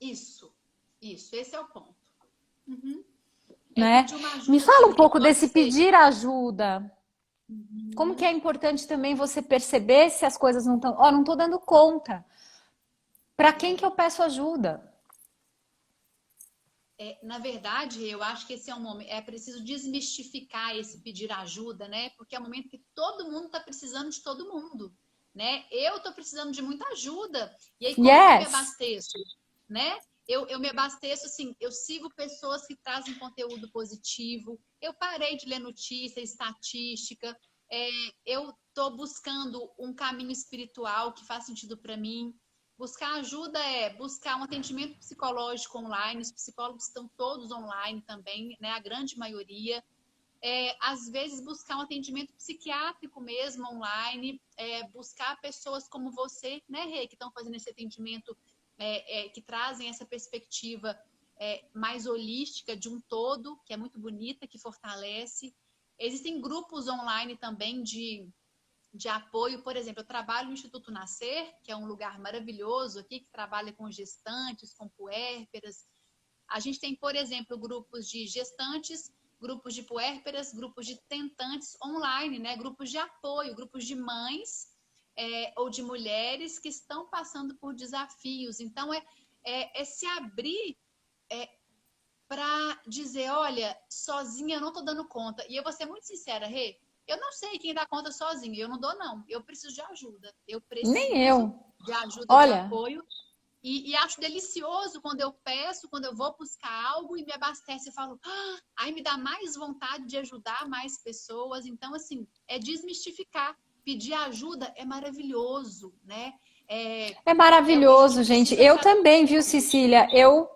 Isso, isso, esse é o ponto. Uhum. É né? pedir uma Me ajuda fala um assim que pouco pode desse ser. pedir ajuda. Como que é Uhum. importante também você perceber se as coisas não estão, ó, não tô dando conta. Para quem que É. eu peço ajuda? Na verdade, eu acho que esse é um momento, é preciso desmistificar esse pedir ajuda, né? Porque é um momento que todo mundo está precisando de todo mundo, né? Eu estou precisando de muita ajuda. E aí, como que eu me Yes. abasteço, né? Eu me abasteço assim, eu sigo pessoas que trazem conteúdo positivo, eu parei de ler notícia, estatística, é, eu estou buscando um caminho espiritual que faz sentido para mim. Buscar ajuda é buscar um atendimento psicológico online, os psicólogos estão todos online também, né? A grande maioria. Às vezes buscar um atendimento psiquiátrico mesmo online, buscar pessoas como você, né, Rê, que estão fazendo esse atendimento, que trazem essa perspectiva mais holística de um todo, que é muito bonita, que fortalece. Existem grupos online também de apoio, por exemplo, eu trabalho no Instituto Nascer, que é um lugar maravilhoso aqui, que trabalha com gestantes, com puérperas. A gente tem, por exemplo, grupos de gestantes, grupos de puérperas, grupos de tentantes online, né? Grupos de apoio, grupos de mães ou de mulheres que estão passando por desafios. Então, é se abrir para dizer, olha, sozinha eu não estou dando conta. E eu vou ser muito sincera, Rê, eu não sei quem dá conta sozinho, eu não dou não. Eu preciso de ajuda. Eu Nem preciso eu. de ajuda, de Olha, apoio. E acho delicioso quando eu peço, quando eu vou buscar algo e me abastece, eu falo, aí me dá mais vontade de ajudar mais pessoas. Então, assim, é desmistificar. Pedir ajuda é maravilhoso, né? é É o que a gente maravilhoso, gente. precisa Eu saber também, viu, hoje. Cecília? Eu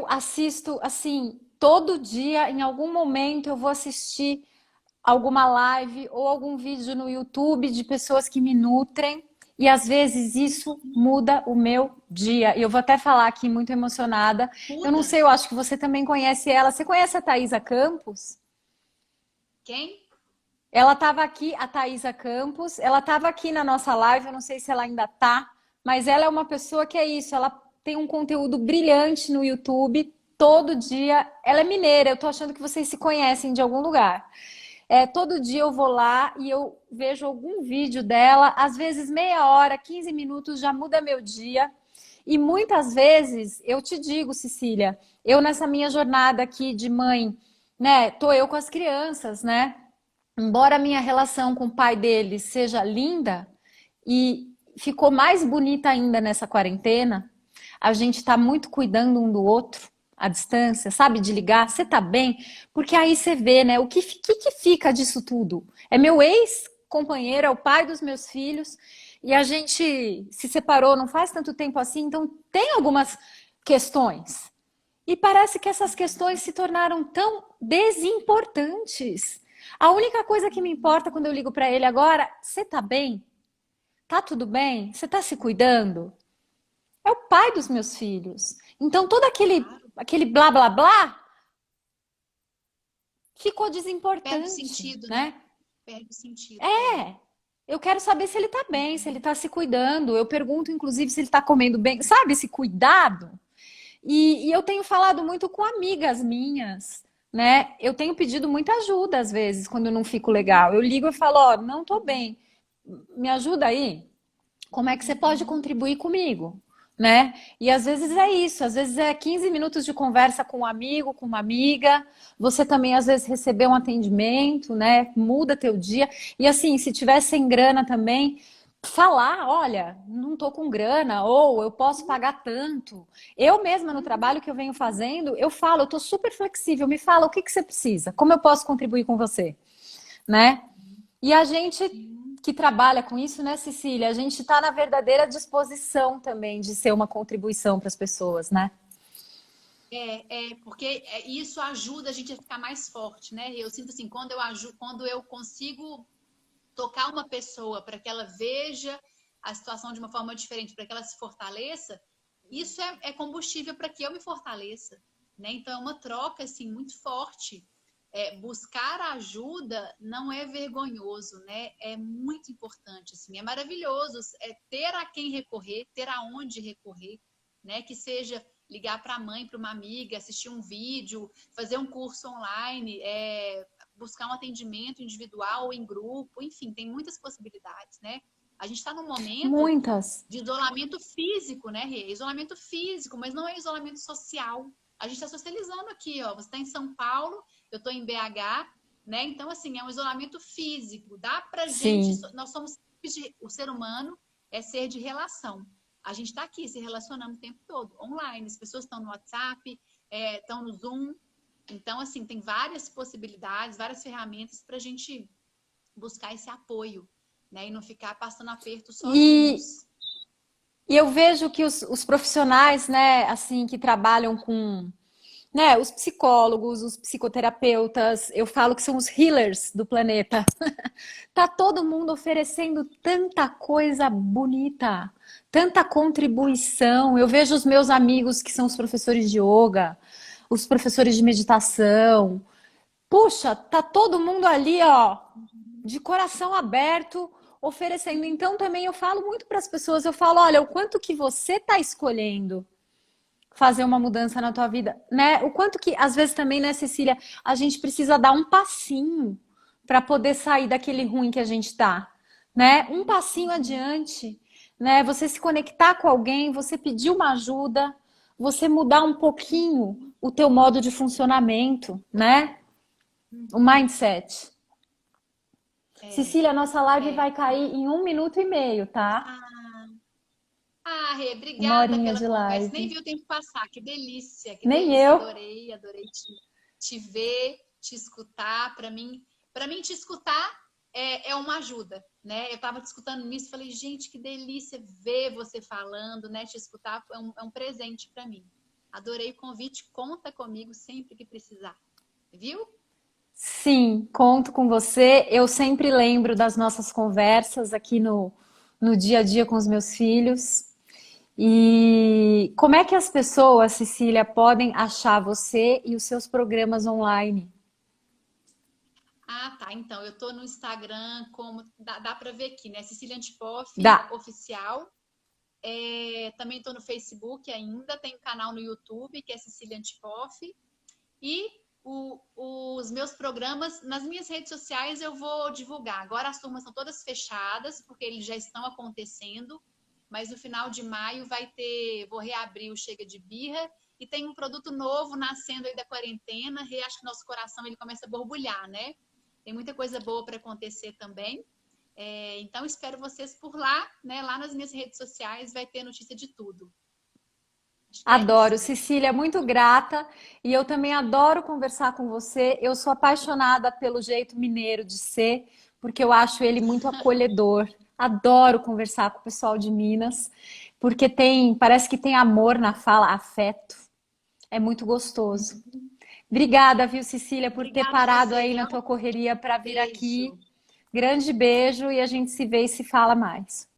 assisto assim todo dia, em algum momento eu vou assistir alguma live ou algum vídeo no YouTube de pessoas que me nutrem. E às vezes isso muda o meu dia. E eu vou até falar aqui muito emocionada. Eu não Muda. sei, eu acho que você também conhece ela. Você conhece a Thaisa Campos? Quem? Ela estava aqui, a Thaisa Campos, ela estava aqui na nossa live, eu não sei se ela ainda tá, mas ela é uma pessoa que é isso, ela tem um conteúdo brilhante no YouTube todo dia. Ela é mineira, eu tô achando que vocês se conhecem de algum lugar. Todo dia eu vou lá e eu vejo algum vídeo dela, às vezes meia hora, 15 minutos já muda meu dia. E muitas vezes eu te digo, Cecília, eu nessa minha jornada aqui de mãe, né, tô eu com as crianças, né? Embora a minha relação com o pai deles seja linda, e ficou mais bonita ainda nessa quarentena, a gente tá muito cuidando um do outro, à distância, sabe? De ligar, você tá bem? Porque aí você vê, né? O que fica disso tudo? É meu ex-companheiro, é o pai dos meus filhos, e a gente se separou não faz tanto tempo assim, então tem algumas questões. E parece que essas questões se tornaram tão desimportantes. A única coisa que me importa quando eu ligo para ele agora, você tá bem? Tá tudo bem? Você tá se cuidando? É o pai dos meus filhos. Então todo Claro, aquele blá blá blá ficou perde o desimportante, sentido, né? né? Perde o sentido. É. É. Eu quero saber se ele tá bem, se ele tá se cuidando. Eu pergunto, inclusive, se ele tá comendo bem. Sabe esse cuidado? E eu tenho falado muito com amigas minhas, né? Eu tenho pedido muita ajuda às vezes, quando eu não fico legal. Eu ligo e falo, ó, não tô bem. Me ajuda aí? Como é que você pode Uhum. contribuir comigo? Né? E às vezes é isso, às vezes é 15 minutos de conversa com um amigo, com uma amiga. Você também às vezes recebeu um atendimento, né? Muda teu dia. E assim, se tiver sem grana também, falar, olha, não tô com grana, ou eu posso pagar tanto. Eu mesma no Uhum. trabalho que eu venho fazendo, eu falo, eu tô super flexível, me fala o que que você precisa, como eu posso contribuir com você, né? E a gente Sim. que trabalha com isso, né, Cecília? A gente está na verdadeira disposição também de ser uma contribuição para as pessoas, né? Porque isso ajuda a gente a ficar mais forte, né? Eu sinto assim, quando eu consigo tocar uma pessoa para que ela veja a situação de uma forma diferente, para que ela se fortaleça, isso é combustível para que eu me fortaleça, né? Então é uma troca assim muito forte. Buscar ajuda não é vergonhoso, né? É muito importante, assim, é maravilhoso, ter a quem recorrer, ter aonde recorrer, né? Que seja ligar para a mãe, para uma amiga, assistir um vídeo, fazer um curso online, buscar um atendimento individual ou em grupo, enfim, tem muitas possibilidades, né? A gente está num momento Muitas. de isolamento físico, né, Rê? Isolamento físico, mas não é isolamento social. A gente está socializando aqui, ó. Você está em São Paulo, eu estou em BH, né? Então, assim, é um isolamento físico. Dá pra gente. Sim. Nós somos. O ser humano é ser de relação. A gente está aqui se relacionando o tempo todo, online. As pessoas estão no WhatsApp, estão no Zoom. Então, assim, tem várias possibilidades, várias ferramentas para a gente buscar esse apoio, né? E não ficar passando aperto E, sozinhos. e eu vejo que os profissionais, né, assim, que trabalham com, né, os psicólogos, os psicoterapeutas, eu falo que são os healers do planeta. Tá todo mundo oferecendo tanta coisa bonita, tanta contribuição. Eu vejo os meus amigos que são os professores de yoga, os professores de meditação. Puxa, tá todo mundo ali, ó, de coração aberto, oferecendo. Então também eu falo muito para as pessoas, eu falo, olha, o quanto que você tá escolhendo fazer uma mudança na tua vida, né? O quanto que às vezes também, né, Cecília, a gente precisa dar um passinho para poder sair daquele ruim que a gente tá, né? Um passinho adiante, né? Você se conectar com alguém, você pedir uma ajuda, você mudar um pouquinho o teu modo de funcionamento, né? O Uhum. mindset. É, Cecília, nossa live é. vai cair em 1 minuto e meio, tá? Rê, Uma obrigada horinha pela de conversa. Nem live. vi o tempo passar. Que delícia, que Nem delícia. eu. Adorei, adorei te ver, te escutar. Para mim te escutar é uma ajuda, né? Eu estava te escutando nisso, falei, gente, que delícia ver você falando, né? Te escutar é um presente para mim. Adorei o convite. Conta comigo sempre que precisar. Viu? Sim, conto com você. Eu sempre lembro das nossas conversas aqui no dia a dia com os meus filhos. E como é que as pessoas, Cecília, podem achar você e os seus programas online? Tá. Então, eu tô no Instagram como. Dá para ver aqui, né? Cecília Antipoff Dá. Oficial. Também estou no Facebook ainda, tem um canal no YouTube que é Cecília Antipoff. E os meus programas, nas minhas redes sociais eu vou divulgar. Agora as turmas estão todas fechadas, porque eles já estão acontecendo, mas no final de maio vou reabrir o Chega de Birra e tem um produto novo nascendo aí da quarentena, e acho que nosso coração ele começa a borbulhar, né? Tem muita coisa boa para acontecer também. Então, espero vocês por lá, né? Lá nas minhas redes sociais vai ter notícia de tudo. Acho que é Adoro, isso. Cecília, muito grata. E eu também adoro conversar com você. Eu sou apaixonada pelo jeito mineiro de ser, porque eu acho ele muito acolhedor. Adoro conversar com o pessoal de Minas, porque parece que tem amor na fala, afeto. É muito gostoso. Obrigada, viu, Cecília, por ter Obrigada a parado você, aí na viu? tua correria para vir aqui. Beijo. Grande beijo e a gente se vê e se fala mais.